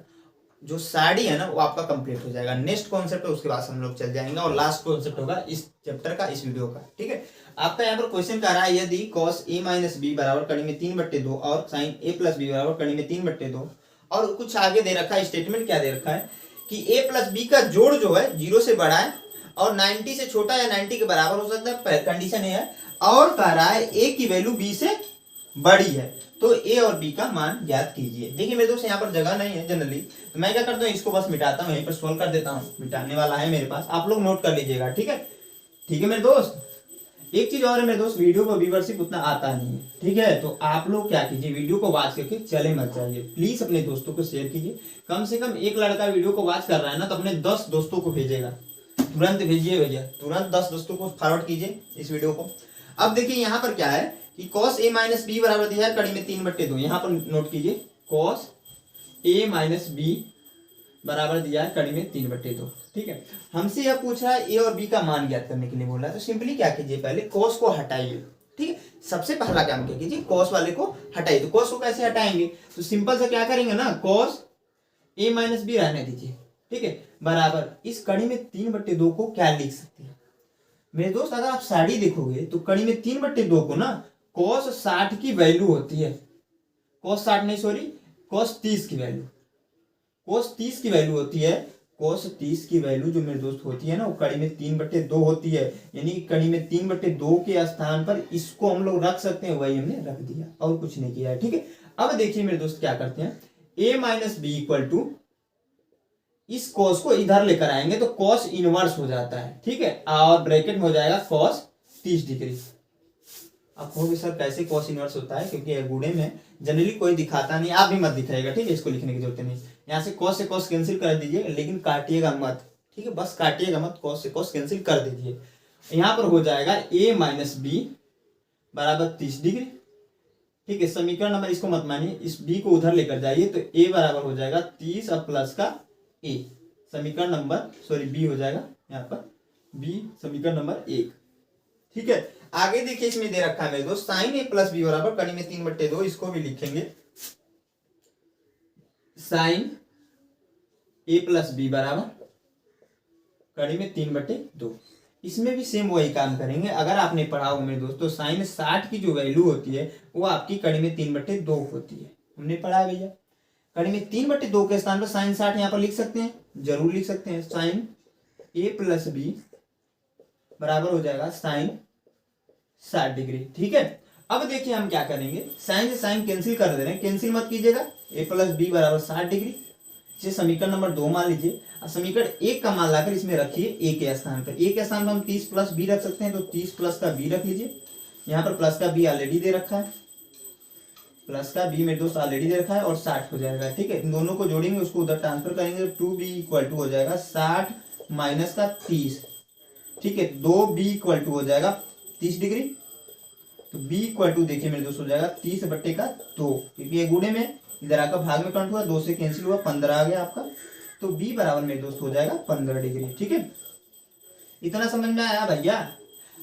जो साड़ी है ना वो आपका कंप्लीट हो जाएगा। नेक्स्ट कॉन्सेप्ट है उसके बाद हम लोग चल जाएंगे और लास्ट कॉन्सेप्ट होगा इस चैप्टर का, इस वीडियो का। ठीक है, आपका यहाँ पर क्वेश्चन कर रहा है यदि cos a माइनस बी बराबर कड़ी में 3/2 और sin a प्लस बी बराबर कड़ी में 3/2 और कुछ आगे दे रखा है, स्टेटमेंट क्या दे रखा है कि a प्लस बी का जोड़ जो है 0 से बड़ा है और 90 से छोटा या 90 के बराबर हो सकता है, कंडीशन ये है। और कह रहा है a की वैल्यू b से बड़ी है, तो a और b का मान ज्ञात कीजिए। देखिए मेरे दोस्त यहाँ पर जगह नहीं है जनरली, तो मैं क्या करता हूँ इसको बस मिटाता हूँ, यहीं पर सोल्व कर देता हूँ। मिटाने वाला है मेरे पास, आप लोग नोट कर लीजिएगा। ठीक है, ठीक है मेरे दोस्त। एक चीज और है मेरे दोस्त, वीडियो पर व्यूअरशिप उतना आता नहीं है। ठीक है, तो आप लोग क्या कीजिए, वीडियो को वॉच करके चले मत जाइए, प्लीज अपने दोस्तों को शेयर कीजिए। कम से कम एक लड़का वीडियो को वॉच कर रहा है ना, तो अपने 10 दोस्तों को भेजेगा, तुरंत भेजिए भैया, तुरंत 10 दोस्तों को फॉरवर्ड कीजिए इस वीडियो को। अब देखिए यहाँ पर क्या है कि cos a माइनस बी बराबर दिया है कड़ी में 3/2। यहाँ पर नोट कीजिए cos a माइनस बी बराबर दिया है कड़ी में 3/2। ठीक है, हमसे यह पूछ रहा है a और b का मान ज्ञात करने के लिए बोल रहा है, तो सिंपली क्या कीजिए, पहले cos को हटाइए। ठीक है, सबसे पहला काम क्या कीजिए, cos वाले को हटाइए। तो cos को कैसे हटाएंगे, तो सिंपल से क्या करेंगे ना, cos a माइनस बी रहने दीजिए। ठीक है, बराबर इस कड़ी में 3/2 को क्या लिख सकते हैं मेरे दोस्त, अगर आप साड़ी देखोगे तो कड़ी में 3/2 को ना cos 60 की वैल्यू होती है, cos 60 नहीं सॉरी cos 30 की वैल्यू, cos 30 की वैल्यू होती है। cos 30 की वैल्यू जो मेरे दोस्त होती है ना, वो कड़ी में 3/2 होती है, यानी कि कड़ी में 3/2 के स्थान पर इसको हम लोग रख सकते हैं, वही हमने रख दिया और कुछ नहीं किया है। ठीक है, अब देखिए मेरे दोस्त क्या करते हैं, a minus B equal to इस cos को इधर लेकर आएंगे तो cos इनवर्स हो जाता है। ठीक है, और ब्रैकेट में हो जाएगा cos 30 डिग्री। आप कहोगे सर कैसे cos इनवर्स होता है, क्योंकि गुणे में जनरली कोई दिखाता नहीं, आप भी मत दिखाएगा। ठीक है, इसको लिखने की जरूरत नहीं, यहाँ से cos से cos कैंसिल कर दीजिए, लेकिन काटिएगा मत। ठीक है, बस काटिएगा मत, cos से cos कैंसिल कर दीजिए। यहाँ पर हो जाएगा a माइनस बी बराबर 30 डिग्री। ठीक है, समीकरण नंबर इसको मत मानिए, इस b को उधर लेकर जाइए तो a बराबर हो जाएगा 30 और प्लस का a, समीकरण नंबर सॉरी बी हो जाएगा यहाँ पर बी, समीकरण नंबर 1। ठीक है, आगे देखिए इसमें दे रखा है मेरे दोस्त साइन a प्लस बी बराबर कड़ी में 3/2, इसको भी लिखेंगे साइन a प्लस बी बराबर कड़ी में 3/2। इसमें भी सेम वही काम करेंगे। अगर आपने पढ़ा हो मेरे दोस्तों, साइन 60 की जो वैल्यू होती है वो आपकी कड़ी में 3/2 होती है, हमने पढ़ा है भैया। कड़ी में 3/2 के स्थान पर साइन 60 यहाँ पर लिख सकते हैं, जरूर लिख सकते हैं। साइन a प्लस बी बराबर हो जाएगा साइन 60 डिग्री। ठीक है, अब देखिए हम क्या करेंगे, साइन से साइन कैंसिल कर दे रहे हैं, कैंसिल मत कीजिएगा। a प्लस बी बराबर 60 डिग्री, इसे समीकरण नंबर 2 मान लीजिए। समीकरण 1 का मान लाकर इसमें रखिए a के स्थान पर। a के स्थान पर हम 30 प्लस b रख सकते हैं, तो 30 प्लस का b रख लीजिए। यहाँ पर प्लस का b ऑलरेडी दे रखा है, प्लस का b मेरे दोस्त ऑलरेडी दे रखा है और 60 हो जाएगा। ठीक है, इन दोनों को जोड़ेंगे, उसको उधर ट्रांसफर करेंगे, 2b इक्वल टू हो जाएगा 60 माइनस का 30। ठीक है, 2b इक्वल टू हो जाएगा 30 डिग्री, तो b इक्वल टू देखिए मेरे दोस्त हो जाएगा 30/2, क्योंकि ये गुणे में इधर आकर भाग में काउंट हुआ, 2 से कैंसिल हुआ, 15 आ गया आपका, तो b बराबर मेरे दोस्त हो जाएगा 15 डिग्री। ठीक है, इतना समझ में आया भैया।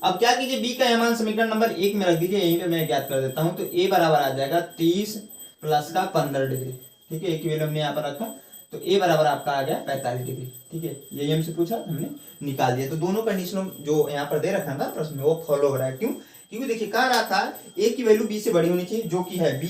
अब क्या कीजिए, b का मान समीकरण नंबर 1 में रख दीजिए, यहीं पे मैं ज्ञात कर देता हूं, तो a बराबर आ जाएगा 30 प्लस का 15 डिग्री। ठीक है, एक वैल्यू हमने यहाँ पर रखा, तो a बराबर आपका आ गया 45 डिग्री। ठीक है, यही हमसे पूछा, हमने निकाल दिया। तो दोनों कंडीशनों जो यहाँ पर दे रखा था प्रश्न में वो फॉलो हो रहा है। क्यों, क्योंकि देखिए कह रहा था a की वैल्यू b से बड़ी होनी चाहिए, जो कि है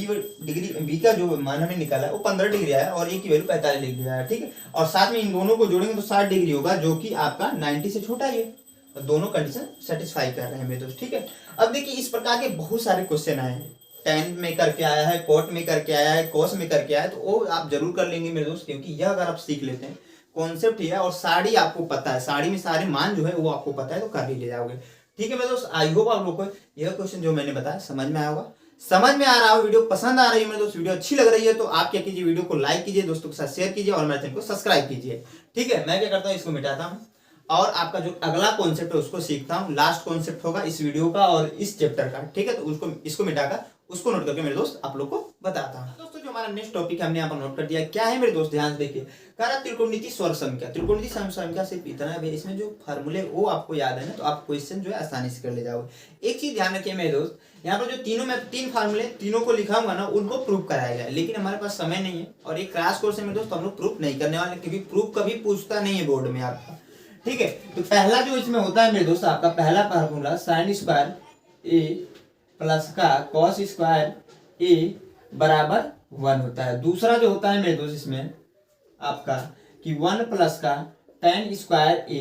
b का जो मान हमें निकाला है वो 15 डिग्री आया और a की वैल्यू 45 डिग्री आया। ठीक है, और साथ में इन दोनों को जोड़ेंगे तो 60 डिग्री होगा, जो कि आपका 90 से छोटा ही है। तो दोनों कंडीशन सेटिस्फाई कर रहे हैं मेरे दोस्त। ठीक है, अब देखिए इस प्रकार के बहुत सारे क्वेश्चन आए हैं, 10 में करके आया है, कोट में करके आया है, कोस में करके आया है, तो वो आप जरूर कर लेंगे मेरे दोस्त, क्योंकि यह अगर आप सीख लेते हैं कॉन्सेप्ट ही है और साड़ी आपको पता है, साड़ी में सारे मान जो है वो आपको पता है, तो कर ही ले जाओगे। ठीक है मेरे दोस्त, आई होप आप लोग को यह क्वेश्चन जो मैंने बताया समझ में आया होगा। समझ में आ रहा हो, वीडियो पसंद आ रही है मेरे दोस्त, वीडियो अच्छी लग रही है, तो आप क्या कीजिए, वीडियो को लाइक कीजिए, दोस्तों के साथ शेयर कीजिए और मेरे चैनल को सब्सक्राइब कीजिए। ठीक है, मैं क्या करता हूँ, इसको मिटाता हूँ और आपका जो अगला कॉन्सेप्ट है उसको सीखता हूँ। लास्ट कॉन्सेप्ट होगा इस वीडियो का और इस चैप्टर का। ठीक है, तो उसको इसको मिटाकर उसको नोट करके मेरे दोस्त आप लोग को बताता हूँ। दोस्तों जो हमारा नेक्स्ट टॉपिक हमने यहाँ पर नोट कर दिया। क्या है मेरे दोस्त, ध्यान से देखिए। कह रहा त्रिकोणमिति स्वर संख्या। त्रिकोणमिति संख्या सिर्फ इतना है, इसमें जो फार्मूले वो आपको याद है ना, तो आप क्वेश्चन जो है आसानी से कर ले जाओगे। एक चीज ध्यान रखिए मेरे दोस्त, यहाँ पर जो तीनों में 3 फार्मूले तीनों को लिखाऊंगा ना, उनको प्रूफ कराया गया, लेकिन हमारे पास समय नहीं है और एक क्रैश कोर्स है मेरे दोस्त, हम लोग प्रूफ नहीं करने वाले, क्योंकि प्रूफ कभी पूछता नहीं है बोर्ड में आपका। ठीक है, तो पहला जो इसमें होता है मेरे दोस्त, आपका पहला फार्मूला साइन स्क्वायर ए प्लस का कॉस स्क्वायर ए बराबर 1 होता है। दूसरा जो होता है मेरे दोस्त इसमें आपका कि 1 प्लस का टेन स्क्वायर ए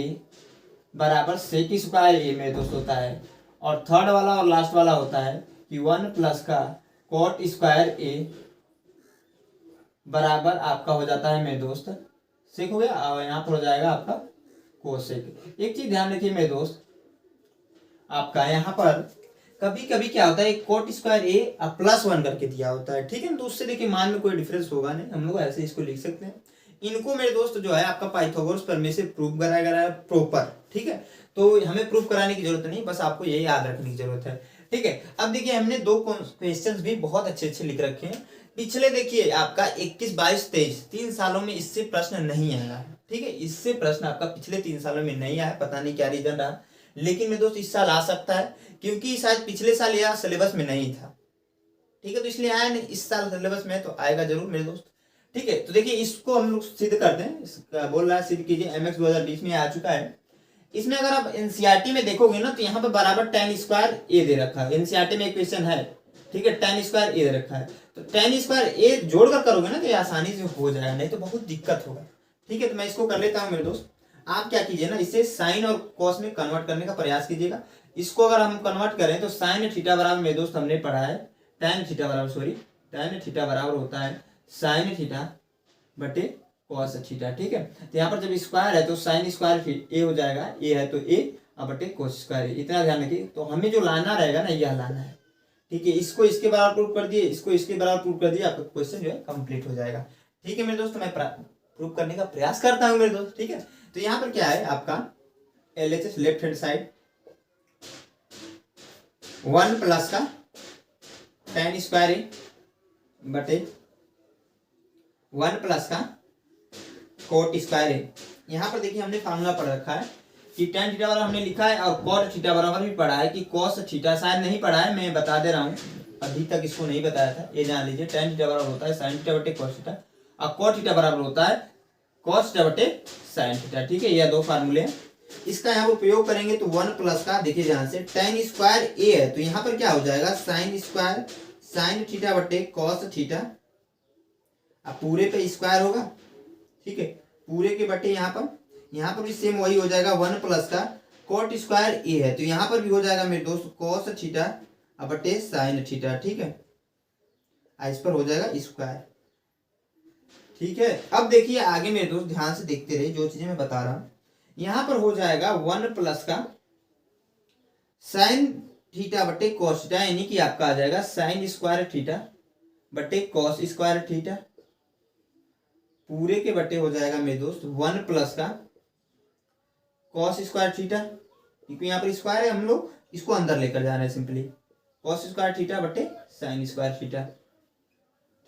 बराबर सेक स्क्वायर ए मेरे दोस्त होता है। और थर्ड वाला और लास्ट वाला होता है कि 1 प्लस का कॉट स्क्वायर ए बराबर आपका हो जाता है मेरे दोस्त सेक हो गया, और यहाँ पर हो जाएगा आपका कोसेक। एक चीज ध्यान रखिए मेरे दोस्त, आपका यहाँ पर कभी कभी क्या होता है, एक कोट स्क्वायर ए प्लस 1 करके दिया होता है, ठीक है, तो उससे देखिए मान में कोई डिफरेंस होगा नहीं, हम लोग ऐसे इसको लिख सकते हैं। इनको मेरे दोस्त जो है आपका पाइथागोरस प्रमेय से प्रूव कराया गया है प्रॉपर, ठीक है, तो हमें प्रूव कराने की जरूरत नहीं, बस आपको यही याद रखने की जरूरत है। ठीक है, अब देखिए हमने 2 क्वेश्चंस भी बहुत अच्छे अच्छे लिख रखे हैं। पिछले देखिए आपका 21, 22, 23 3 सालों में इससे प्रश्न नहीं आया है, ठीक है, इससे प्रश्न आपका पिछले 3 सालों में नहीं आया, पता नहीं क्या रीजन रहा, लेकिन मेरे दोस्त इस साल आ सकता है, क्योंकि शायद पिछले साल यह सिलेबस में नहीं था, ठीक है, तो इसलिए आया नहीं, इस साल सिलेबस में तो आएगा जरूर मेरे दोस्त। ठीक है, तो देखिए इसको हम लोग सिद्ध करते हैं, बोल रहा है सिद्ध कीजिए, MX 2020 में आ चुका है। इसमें अगर आप एनसीईआरटी में देखोगे ना, तो यहाँ पे बराबर tan स्क्वायर ए दे रखा है, एनसीईआरटी में एक क्वेश्चन है, ठीक है, tan स्क्वायर ए दे रखा है, तो tan स्क्वायर ए जोड़कर करोगे ना तो ये आसानी से हो जाएगा, नहीं तो बहुत दिक्कत होगा। ठीक है, तो मैं इसको कर लेता हूँ मेरे दोस्त। आप क्या कीजिए ना, इसे साइन और कॉस में कन्वर्ट करने का प्रयास कीजिएगा। इसको अगर हम कन्वर्ट करें तो साइन थीटा बराबर मेरे दोस्त हमने पढ़ा है tan थीटा बराबर होता है साइन थीटा बटे कॉस थीटा। ठीक है, तो यहाँ पर जब स्क्वायर है तो साइन स्क्वायर ए हो जाएगा, ए है तो ए बटे कोस स्क्वायर, इतना ध्यान रखिए। तो हमें जो लाना रहेगा ना, यह लाना है, ठीक है, इसको इसके बराबर प्रूव कर दिए, इसको इसके बराबर प्रूव कर दिए, आपका क्वेश्चन जो है कंप्लीट हो जाएगा। ठीक है मेरे दोस्त, मैं प्रूव करने का प्रयास करता हूँ मेरे दोस्त। ठीक है, तो यहाँ पर क्या है आपका LHS left hand side 1 plus का tan स्क्वायर ए बटे 1 प्लस का कोट स्क्वायर ए। यहाँ पर देखिए हमने फार्मूला पढ़ रखा है कि tan थीटा बराबर हमने लिखा है, और cot थीटा बराबर भी पढ़ा है कि cos थीटा, शायद नहीं पढ़ा है, मैं बता दे रहा हूँ, अभी तक इसको नहीं बताया था, ये जान लीजिए। tan थीटा बराबर होता है sin थीटा बटे cos थीटा, और cot थीटा बराबर होता है cos थीटा बटे sin थीटा। ठीक है, यह 2 फार्मूले हैं, इसका यहाँ पर उपयोग करेंगे तो 1 प्लस का देखिए ध्यान से tan स्क्वायर ए है, तो यहाँ पर क्या हो जाएगा sin स्क्वायर sin थीटा बटे cos थीटा, अब पूरे पे स्क्वायर होगा, ठीक है, पूरे के बटे यहाँ पर भी सेम वही हो जाएगा 1 प्लस का कोट स्क्वायर ए है, तो यहाँ पर भी हो जाएगा मेरे दोस्त cos थीटा बटे sin थीटा। ठीक है, इस पर हो जाएगा स्क्वायर। ठीक है, अब देखिए आगे मेरे दोस्त ध्यान से देखते रहिए जो चीजें मैं बता रहा हूं। यहाँ पर हो जाएगा 1 प्लस का sin थीटा बटे cos थीटा, यानी कि आपका आ जाएगा sin स्क्वायर थीटा बटे cos स्क्वायर थीटा, पूरे के बटे हो जाएगा मेरे दोस्त 1 प्लस का cos स्क्वायर थीटा, क्योंकि यहाँ पर स्क्वायर है, हम लोग इसको अंदर लेकर जा रहे हैं, सिंपली cos स्क्वायर थीटा बटे sin स्क्वायर थीटा।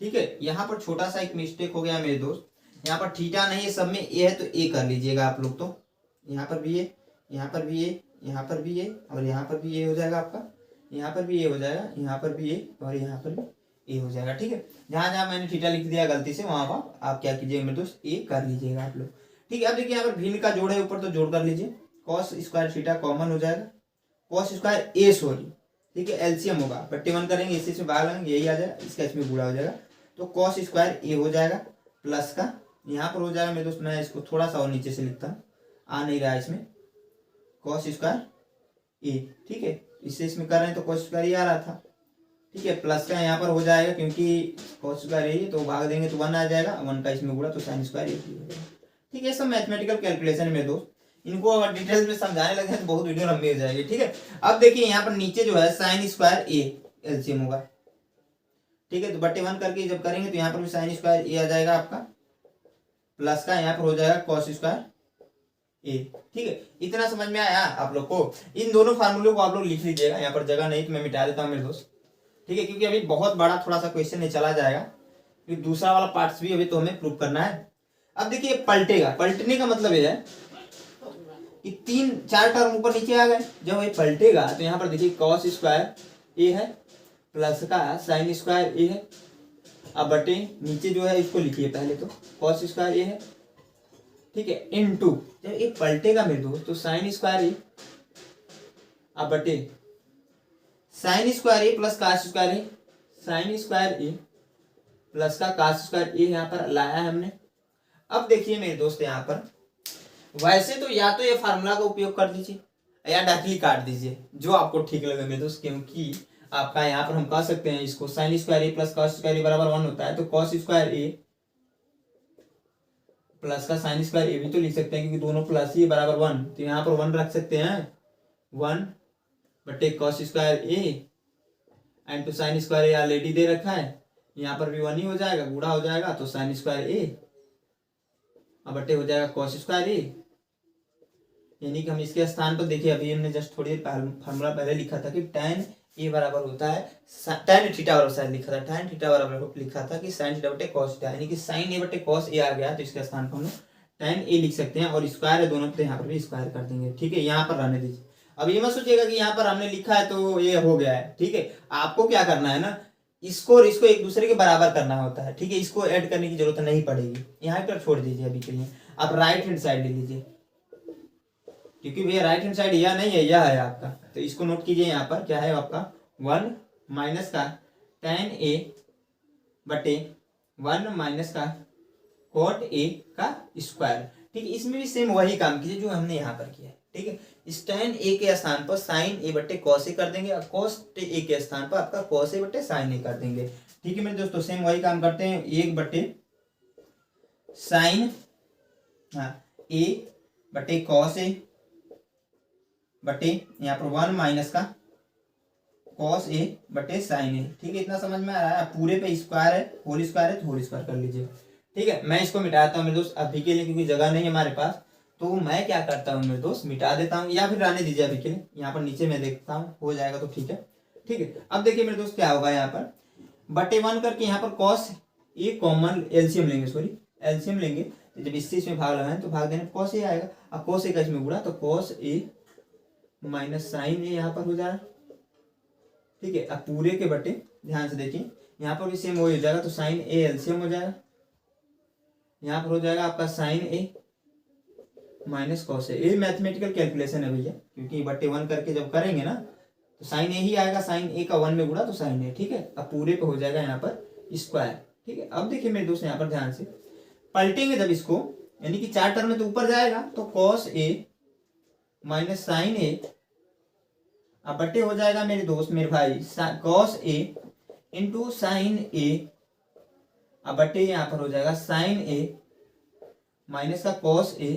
ठीक है, यहाँ पर छोटा सा एक मिस्टेक हो गया मेरे दोस्त, यहाँ पर थीटा नहीं है, सब में ए है, तो ए कर लीजिएगा आप लोग, तो यहाँ पर भी ए, यहाँ पर भी ए, यहाँ पर भी ए, और यहाँ पर भी ए हो जाएगा आपका, यहाँ पर भी ए हो जाएगा, यहाँ पर भी ए, और यहाँ पर भी ए हो जाएगा। ठीक है, जहां जहां मैंने थीटा लिख दिया गलती से, वहां पर आप क्या कीजिएगा मेरे दोस्त, ए कर लीजिएगा आप लोग। ठीक है, अब देखिए यहाँ पर भिन्न का जोड़ है ऊपर, तो जोड़ कर लीजिए, cos स्क्वायर थीटा कॉमन हो जाएगा, cos स्क्वायर ए सॉरी, ठीक है, एलसीएम होगा, बट्टे 1 करेंगे, इसी से बाहर लेंगे, यही आ जाएगा, इसका इसमें गुणा हो जाएगा, तो cos स्क्वायर ए हो जाएगा प्लस का यहाँ पर हो जाएगा मेरे दोस्त, मैं इसको थोड़ा सा और नीचे से लिखता हूँ, आ नहीं रहा है इसमें, cos स्क्वायर ए। ठीक है, इससे इसमें कर रहे हैं तो cos स्क्वायर ए आ रहा था, ठीक है, प्लस का यहाँ पर हो जाएगा, क्योंकि cos स्क्वायर ए तो भाग देंगे तो 1 आ जाएगा, 1 का इसमें गुणा तो sin स्क्वायर ए हो जाएगा। ठीक है, सब मैथमेटिकल कैलकुलेशन है मेरे दोस्त, इनको अगर डिटेल्स में समझाने लगे तो बहुत वीडियो लंबी हो जाएगी। ठीक है, अब देखिए यहाँ पर नीचे जो है sin स्क्वायर ए एलसीएम होगा, ठीक है, तो बट्टे 1 करके जब करेंगे तो यहाँ पर भी sin स्क्वायर ए आ जाएगा आपका, प्लस का यहाँ पर हो जाएगा cos स्क्वायर ए। ठीक है, इतना समझ में आया आप लोग को? इन दोनों फार्मूलों को आप लोग लिख लीजिएगा, यहाँ पर जगह नहीं तो मैं मिटा देता हूँ मेरे दोस्त। ठीक है, क्योंकि अभी बहुत बड़ा थोड़ा सा क्वेश्चन है, चला जाएगा, क्योंकि दूसरा वाला पार्ट्स भी अभी तो हमें प्रूव करना है। अब देखिए पलटेगा, पलटने का मतलब ये है कि 3-4 टर्म ऊपर नीचे आ गए। जब ये पलटेगा तो यहाँ पर देखिए कॉस स्क्वायर ए है प्लस का साइन स्क्वायर ए है। अब बटे नीचे जो है इसको लिखिए पहले तो कॉस स्क्वायर ए है, ठीक है, इनटू जब ये पलटेगा मेरे दोस्त तो साइन स्क्वायर ए, अब बटे साइन स्क्वायर ए प्लस कास स्क्वायर ए, साइन स्क्वायर ए प्लस का कास स्क्वायर ए यहाँ पर लाया है हमने। अब देखिए मेरे दोस्त यहाँ पर वैसे तो या तो ये फार्मूला का उपयोग कर दीजिए या डायरेक्टली काट दीजिए, जो आपको ठीक लगे मेरे दोस्त, क्योंकि आपका यहाँ पर हम कह सकते हैं इसको साइन स्क्वायर ए प्लस कॉस स्क्वायर ए बराबर 1 होता है, तो कॉस स्क्वायर ए प्लस का साइन स्क्वायर ए भी तो लिख सकते हैं क्योंकि दोनों प्लस ही बराबर 1, तो यहाँ पर 1 रख सकते हैं, 1 बटे cos square A and two sine square A already दे रखा है, यहाँ पर भी 1 ही हो जाएगा, गुणा हो जाएगा तो साइन स्क्वायर ए अब बटे हो जाएगा कॉस स्क्वायर ए। यानी कि हम इसके स्थान पर देखिए अभी हमने जस्ट थोड़ी देर फार्मूला पहले लिखा था कि tan ए बराबर होता है tan थीटा बराबर शायद लिखा था, tan थीटा बराबर लिखा था कि sin थीटा बटे cos थीटा, यानी कि sin ए बटे cos ए आ गया तो इसके स्थान पर हम लोग tan ए लिख सकते हैं और स्क्वायर है दोनों, तो यहाँ पर भी स्क्वायर कर देंगे, ठीक है। यहाँ पर रहने दीजिए। अब ये मत सोचिएगा कि यहाँ पर हमने लिखा है तो ये हो गया है, ठीक है। आपको क्या करना है ना, इसको और इसको एक दूसरे के बराबर करना होता है, ठीक है। इसको ऐड करने की जरूरत नहीं पड़ेगी, यहाँ पर छोड़ दीजिए अभी के लिए। आप राइट हैंड साइड ले लीजिए क्योंकि भैया राइट हैंड साइड यह नहीं है, यह है आपका, तो इसको नोट कीजिए। यहाँ पर क्या है आपका 1 माइनस का tan ए बटे 1 माइनस का cot ए का स्क्वायर, ठीक है। इसमें भी सेम वही काम कीजिए जो हमने यहाँ पर किया है, ठीक है। इस tan ए के स्थान पर sin ए बटे cos ए कर देंगे और cos ए के स्थान पर आपका cos ए बटे sin ए कर देंगे, ठीक है मेरे दोस्तों। सेम वही काम करते हैं, 1 बटे sin ए बटे cos ए बटे यहाँ पर 1 माइनस का cos ए बटे sin ए, ठीक है। इतना समझ में आ रहा है। पूरे पे स्क्वायर है, होल स्क्वायर है तो होल स्क्वायर कर लीजिए, ठीक है। मैं इसको मिटाता हूँ मेरे दोस्त अभी के लिए क्योंकि जगह नहीं है हमारे पास, तो मैं क्या करता हूँ मेरे दोस्त मिटा देता हूँ या फिर रहने दीजिए अभी के लिए। यहाँ पर नीचे मैं देखता हूँ हो जाएगा तो ठीक है, ठीक है। अब देखिए मेरे दोस्त क्या होगा, यहाँ पर बटे 1 करके यहाँ पर cos ए कॉमन एलसीएम लेंगे, सॉरी एलसीएम लेंगे, जब इससे इसमें भाग लगाएं तो भाग देने cos ए आएगा। अब cos ए का इसमें गुणा तो cos ए माइनस साइन ए यहाँ पर हो जाएगा, ठीक है। अब पूरे के बटे ध्यान से देखिए यहाँ पर भी सेम वही हो जाएगा, तो साइन ए एलसीएम हो जाएगा, यहाँ पर हो जाएगा आपका sign A minus cos A. ये मैथमेटिकल कैलकुलेशन है भैया, क्योंकि बटे 1 करके जब करेंगे ना तो साइन ए ही आएगा, साइन ए का 1 में गुणा तो साइन ए, ठीक है। अब पूरे पे हो जाएगा यहाँ पर स्क्वायर, ठीक है। अब देखिए मेरे दोस्त यहाँ पर ध्यान से पलटेंगे जब इसको, यानी कि 4 टर्म में तो ऊपर जाएगा तो कॉस ए माइनस साइन ए, अब बटे हो जाएगा मेरे दोस्त मेरे भाई कॉस ए इंटू साइन ए, अब बटे यहाँ पर हो जाएगा साइन ए माइनस का कॉस ए,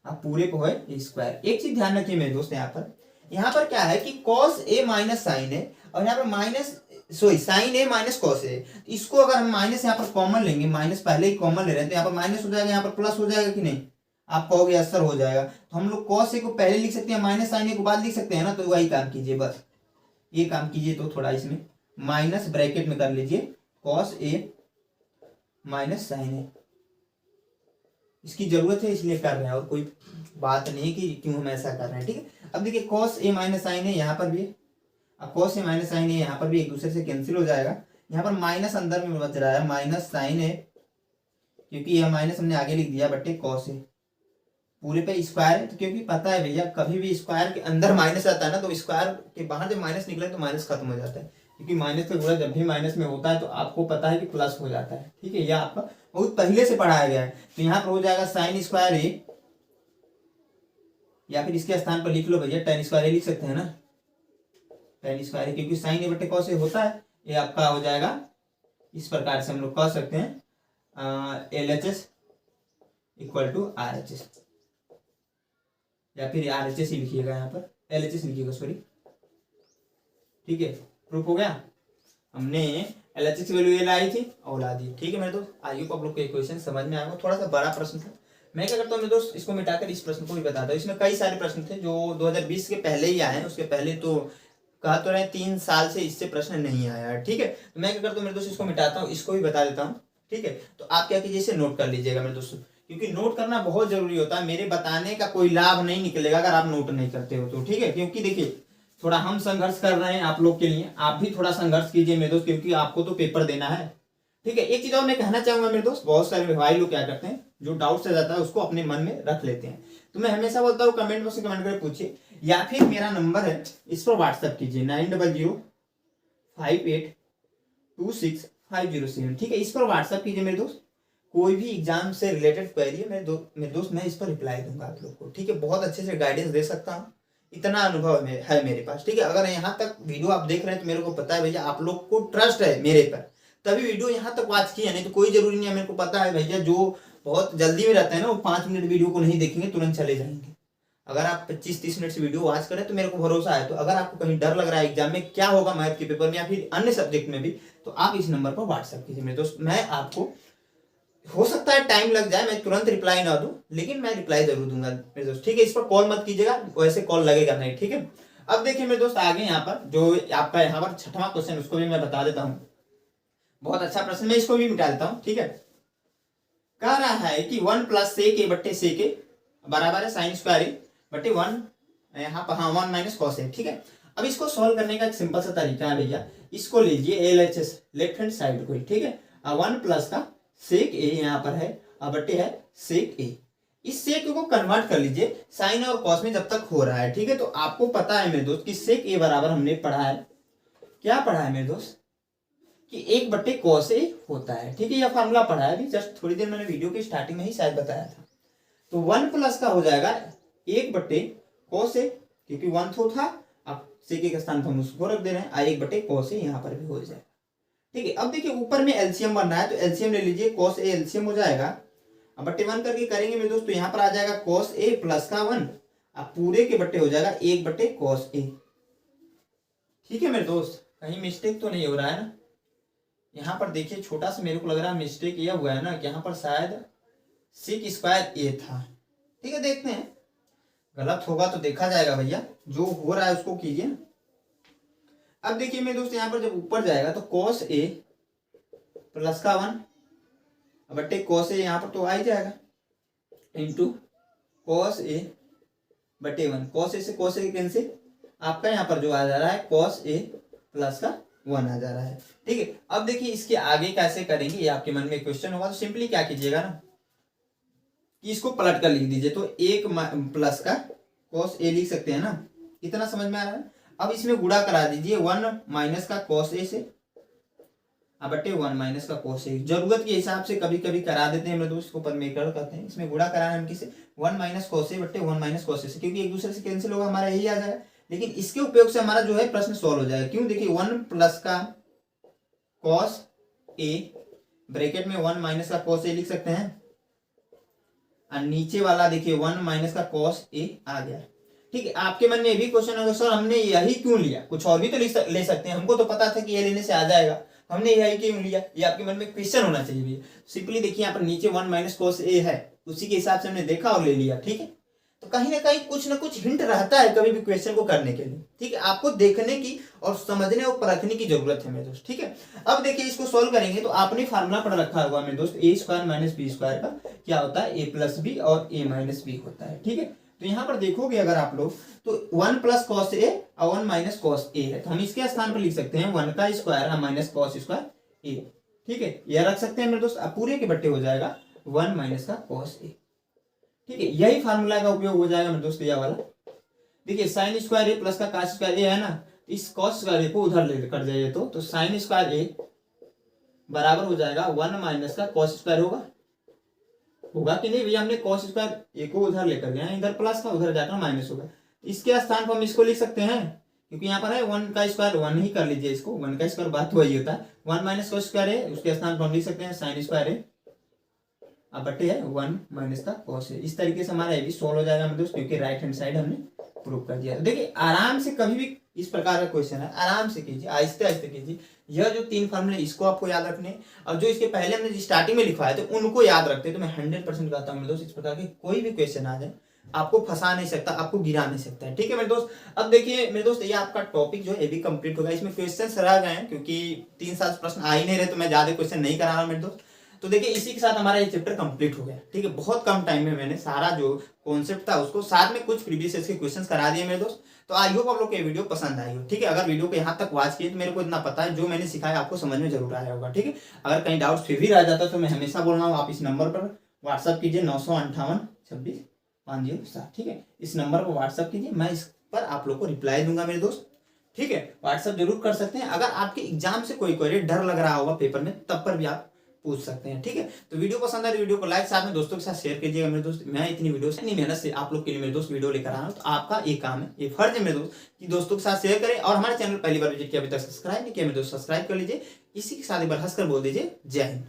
अब पूरे को है स्क्वायर। एक चीज ध्यान रखिए मेरे दोस्त, यहाँ पर क्या है कि कॉस ए माइनस साइन ए और यहाँ पर minus sorry sine A minus cos A, इसको अगर हम माइनस यहाँ पर कॉमन लेंगे, माइनस पहले ही कॉमन ले रहे हैं तो यहाँ पर माइनस हो जाएगा, यहाँ पर प्लस हो जाएगा कि नहीं, आप कहोगे असर हो जाएगा। तो हम लोग कॉस ए को पहले लिख सकते हैं, माइनस साइन ए को बाद लिख सकते हैं ना, तो वही काम कीजिए, बस ये काम कीजिए। तो थोड़ा इसमें माइनस ब्रैकेट में कर लीजिए कॉस ए माइनस साइन ए, इसकी जरूरत है इसलिए कर रहे हैं और कोई बात नहीं है कि क्यों हम ऐसा कर रहे हैं, ठीक है। अब देखिए कॉस ए माइनस साइन ए यहाँ पर भी, अब कॉस ए माइनस साइन ए यहाँ पर भी एक दूसरे से कैंसिल हो जाएगा। यहाँ पर माइनस अंदर में बच रहा है माइनस साइन ए, क्योंकि यह माइनस हमने आगे लिख दिया बटे कॉस ए, पूरे पे स्क्वायर है तो क्योंकि पता है भैया कभी भी स्क्वायर के अंदर माइनस आता है ना तो स्क्वायर के बाहर जब माइनस निकले तो माइनस खत्म हो जाता है, क्योंकि माइनस का गुणा जब भी माइनस में होता है तो आपको पता है कि प्लस हो जाता है, ठीक है। यह आपका बहुत पहले से पढ़ाया गया है। तो यहाँ पर हो जाएगा साइन स्क्वायर ए, या फिर इसके स्थान पर लिख लो भैया टेन स्क्वायर ए लिख सकते हैं ना, टेन स्क्वायर ए, क्योंकि साइन ए बटे कॉस ए होता है। ये आपका हो जाएगा इस प्रकार से हम लोग कह सकते हैं LHS इक्वल टू RHS, या फिर RHS ही लिखिएगा, यहाँ पर LHS लिखिएगा सॉरी, ठीक है। प्रूफ हो गया, हमने LHS की वैल्यू ये लाई थी और ला दी, ठीक है मेरे दोस्त। आई होप आप लोग को क्वेश्चन समझ में आएगा। थोड़ा सा बड़ा प्रश्न था, मैं क्या करता हूँ मेरे दोस्त इसको मिटाकर इस प्रश्न को भी बताता हूँ। इसमें कई सारे प्रश्न थे जो 2020 के पहले ही आए हैं, उसके पहले तो कहा तो रहे 3 साल से इससे प्रश्न नहीं आया है, ठीक है। तो मैं क्या करता हूँ मेरे दोस्त, इसको मिटाता हूँ, इसको भी बता देता हूँ, ठीक है। तो आप क्या कीजिए, इसे नोट कर लीजिएगा मेरे दोस्तों, क्योंकि नोट करना बहुत जरूरी होता है। मेरे बताने का कोई लाभ नहीं निकलेगा अगर आप नोट नहीं करते हो तो, ठीक है। क्योंकि देखिए थोड़ा हम संघर्ष कर रहे हैं आप लोग के लिए, आप भी थोड़ा संघर्ष कीजिए मेरे दोस्त, क्योंकि आपको तो पेपर देना है, ठीक है। एक चीज और मैं कहना चाहूंगा मेरे दोस्त, बहुत सारे भाई लोग क्या करते हैं, जो डाउट से जाता है उसको अपने मन में रख लेते हैं। तो मैं हमेशा बोलता हूँ कमेंट बॉक्स में कमेंट करके पूछिए, या फिर मेरा नंबर है इस पर व्हाट्सएप कीजिए 9005826507, ठीक है। इस पर व्हाट्सएप कीजिए मेरे दोस्त, कोई भी एग्जाम से रिलेटेड क्वेरी है मेरे दोस्त मैं इस पर रिप्लाई दूंगा आप लोग को, ठीक है। बहुत अच्छे से गाइडेंस दे सकता हूँ, इतना अनुभव है मेरे पास, ठीक है। अगर यहाँ तक वीडियो आप देख रहे हैं तो मेरे को पता है भैया आप लोग को ट्रस्ट है मेरे पर, तभी वीडियो यहाँ तक वॉच किया, नहीं तो कोई जरूरी नहीं है। मेरे को पता है भैया जो बहुत जल्दी में रहते हैं ना, वो 5 मिनट वीडियो को नहीं देखेंगे, तुरंत चले जाएंगे। अगर आप 25-30 मिनट से वीडियो वॉच करें तो मेरे को भरोसा है। तो अगर आपको कहीं डर लग रहा है एग्जाम में क्या होगा मैथ के पेपर में या फिर अन्य सब्जेक्ट में भी, तो आप इस नंबर पर व्हाट्सएप कीजिए मेरे दोस्त। मैं आपको, हो सकता है टाइम लग जाए, मैं तुरंत रिप्लाई ना दूं, लेकिन मैं रिप्लाई जरूर दूंगा मेरे दोस्त, ठीक है। इस पर कॉल मत कीजिएगा, वैसे कॉल लगेगा नहीं, ठीक है। अब देखिए मेरे दोस्त आगे यहाँ पर जो आपका यहाँ पर 6वां क्वेश्चन, उसको भी मैं बता देता हूँ। बहुत अच्छा प्रश्न, मैं इसको भी मिटा देता हूँ, ठीक है। कह रहा है कि 1 + sec a बट्टे sec a बराबर है sin स्क्वायर ए बट्टे 1 यहाँ पर, हाँ 1 - cos a, ठीक है। अब इसको सॉल्व करने का एक सिंपल सा तरीका है भैया, इसको लीजिए LHS लेफ्ट हैंड साइड को, ठीक है। 1 प्लस का sec a यहाँ पर है और बट्टे है sec a, इस sec को कन्वर्ट कर लीजिए साइन और कॉस में जब तक हो रहा है, ठीक है। तो आपको पता है मेरे दोस्त कि sec a बराबर हमने पढ़ा है, क्या पढ़ा है मेरे दोस्त, कि 1 बट्टे cos a होता है, ठीक है। यह फार्मूला पढ़ा है अभी जस्ट थोड़ी देर, मैंने वीडियो की स्टार्टिंग में ही शायद बताया था। तो 1 प्लस का हो जाएगा 1 बट्टे cos a, क्योंकि 1 तो था, अब sec के स्थान पर हम उसको रख दे रहे हैं, 1 बट्टे cos a यहाँ पर भी हो जाएगा, ठीक है। अब देखिए ऊपर में एलसीएम बन रहा है, तो एलसीएम ले लीजिए, cos a एलसीएम हो जाएगा, अब बट्टे 1 करके करेंगे मेरे दोस्तों, यहाँ पर आ जाएगा cos a प्लस का 1, अब पूरे के बट्टे हो जाएगा 1 बट्टे cos a, ठीक है मेरे दोस्त। कहीं मिस्टेक तो नहीं हो रहा है ना, यहाँ पर देखिए छोटा सा मेरे को लग रहा है मिस्टेक यह हुआ है ना कि यहाँ पर शायद sec स्क्वायर a था, ठीक है। देखते हैं, गलत होगा तो देखा जाएगा भैया, जो हो रहा है उसको कीजिए। अब देखिए मेरे दोस्त यहाँ पर जब ऊपर जाएगा तो cos a प्लस का 1 बट्टे cos a यहाँ पर तो आ ही जाएगा, इंटू cos a बट्टे 1, cos a से cos a कैंसिल, आपका यहाँ पर जो आ जा रहा है cos a प्लस का 1 आ जा रहा है, ठीक है। अब देखिए इसके आगे कैसे करेंगे, ये आपके मन में क्वेश्चन होगा, तो सिंपली क्या कीजिएगा ना कि इसको पलट कर लिख दीजिए, तो 1 प्लस का cos a लिख सकते हैं ना, इतना समझ में आ रहा है। अब इसमें गुणा करा दीजिए 1 माइनस का cos a से, अब बट्टे 1 माइनस का cos a, जरूरत के हिसाब से कभी कभी करा देते हैं मेरे दोस्त, इसको पर मेकर करते हैं, इसमें गुणा कराना हम किसे 1 माइनस cos a बट्टे 1 माइनस cos a से, क्योंकि एक दूसरे से कैंसिल होगा, हमारा यही आ जाएगा। लेकिन इसके उपयोग से हमारा जो है प्रश्न सॉल्व हो जाएगा, क्यों, देखिए 1 प्लस का cos a ब्रैकेट में 1 माइनस का cos a लिख सकते हैं, और नीचे वाला देखिए 1 माइनस का cos a आ गया, ठीक है। आपके मन में ये भी क्वेश्चन होगा सर हमने यही क्यों लिया, कुछ और भी तो ले सकते हैं, हमको तो पता था कि ये लेने से आ जाएगा, हमने यही क्यों लिया, ये आपके मन में क्वेश्चन होना चाहिए भैया। सिंपली देखिए यहाँ पर नीचे 1 माइनस cos a है, उसी के हिसाब से हमने देखा और ले लिया, ठीक है। तो कहीं ना कहीं कुछ ना कुछ हिंट रहता है कभी भी क्वेश्चन को करने के लिए, ठीक है। आपको देखने की और समझने और परखने की जरूरत है मेरे दोस्त, ठीक है। अब देखिए इसको सोल्व करेंगे तो आपने फार्मूला पढ़ रखा होगा मेरे दोस्त, a square minus B square का क्या होता है, a प्लस बी और a माइनस बी होता है, ठीक है। तो यहाँ पर देखोगे अगर आप लोग तो 1 प्लस cos a और 1 माइनस cos a है, तो हम इसके स्थान पर लिख सकते हैं 1 का square minus cos square a, ठीक है। यह रख सकते हैं मेरे दोस्त, अब पूरे के बट्टे हो जाएगा 1 माइनस का cos a, ठीक है। यही फार्मूला का उपयोग हो जाएगा मेरे दोस्त, यह वाला देखिए साइन स्क्वायर ए प्लस का cos स्क्वायर ए है ना, इस cos स्क्वायर ए को उधर ले कर जाइए, तो साइन स्क्वायर ए बराबर हो जाएगा 1 माइनस का cos स्क्वायर होगा कि नहीं भैया, हमने cos स्क्वायर ए को उधर लेकर गए, इधर प्लस का उधर जाकर माइनस होगा, इसके स्थान पर हम इसको लिख सकते हैं, क्योंकि यहाँ पर है 1 का स्क्वायर 1 ही कर लीजिए इसको, 1 का स्क्वायर बात वही होता है, 1 माइनस cos स्क्वायर है, उसके स्थान पर हम लिख सकते हैं साइन स्क्वायर है, अब बटे है 1 माइनस का cos है। इस तरीके से हमारा ये भी सोल्व हो जाएगा मेरे दोस्त, क्योंकि राइट हैंड साइड हमने प्रूव कर दिया। तो देखिए आराम से कभी भी इस प्रकार का क्वेश्चन है आराम से कीजिए, आहिस्ते आहिस्ते कीजिए। यह जो 3 फॉर्मूले इसको आपको याद रखने, और जो इसके पहले हमने स्टार्टिंग में लिखवाए थे उनको याद रखते, तो मैं 100% कहता हूँ मेरे दोस्त, इस प्रकार के कोई भी क्वेश्चन आ जाए आपको फंसा नहीं सकता, आपको गिरा नहीं सकता है। ठीक है मेरे दोस्त, अब देखिए मेरे दोस्त ये आपका टॉपिक जो है ये भी कंप्लीट होगा। इसमें क्वेश्चंस रह गए हैं क्योंकि 3 साल प्रश्न आ ही नहीं रहे, तो मैं ज्यादा क्वेश्चन नहीं करा रहा हूँ मेरे दोस्त। तो देखिए इसी के साथ हमारा ये चैप्टर कंप्लीट हो गया। ठीक है, बहुत कम टाइम में मैंने सारा जो कॉन्सेप्ट था उसको साथ में कुछ प्रीवियस ईयर के क्वेश्चन करा दिए मेरे दोस्त। तो आई होप आप लोग को ये वीडियो पसंद आई हो। ठीक है, अगर वीडियो को यहाँ तक वॉच किए तो मेरे को इतना पता है जो मैंने सिखाया आपको समझ में जरूर आया होगा। ठीक है, अगर कहीं डाउट फिर भी रह जाता तो मैं हमेशा बोल रहा हूँ, आप इस नंबर पर व्हाट्सअप कीजिए 95826 507। ठीक है, इस नंबर पर व्हाट्सअप कीजिए, मैं इस पर आप लोग को रिप्लाई दूंगा मेरे दोस्त। ठीक है, व्हाट्सअप जरूर कर सकते हैं। अगर आपके एग्जाम से कोई क्वेरी डर लग रहा होगा पेपर में, तब पर भी आप पूछ सकते हैं। ठीक है, तो वीडियो पसंद है तो वीडियो को लाइक, साथ में दोस्तों के साथ शेयर कीजिएगा मेरे दोस्त। मैं इतनी वीडियो से, इतनी मेहनत से आप लोग के लिए मेरे दोस्त वीडियो लेकर आ रहा हूँ, तो आपका एक काम है, ये फर्ज है मेरे दोस्त कि दोस्तों के साथ शेयर करें। और हमारे चैनल पहली बार विजिट किया अभी तक सब्सक्राइब नहीं किया मेरे दोस्त, सब्सक्राइब कर लीजिए। इसी के साथ एक बार हंसकर बोल दीजिए जय हिंद।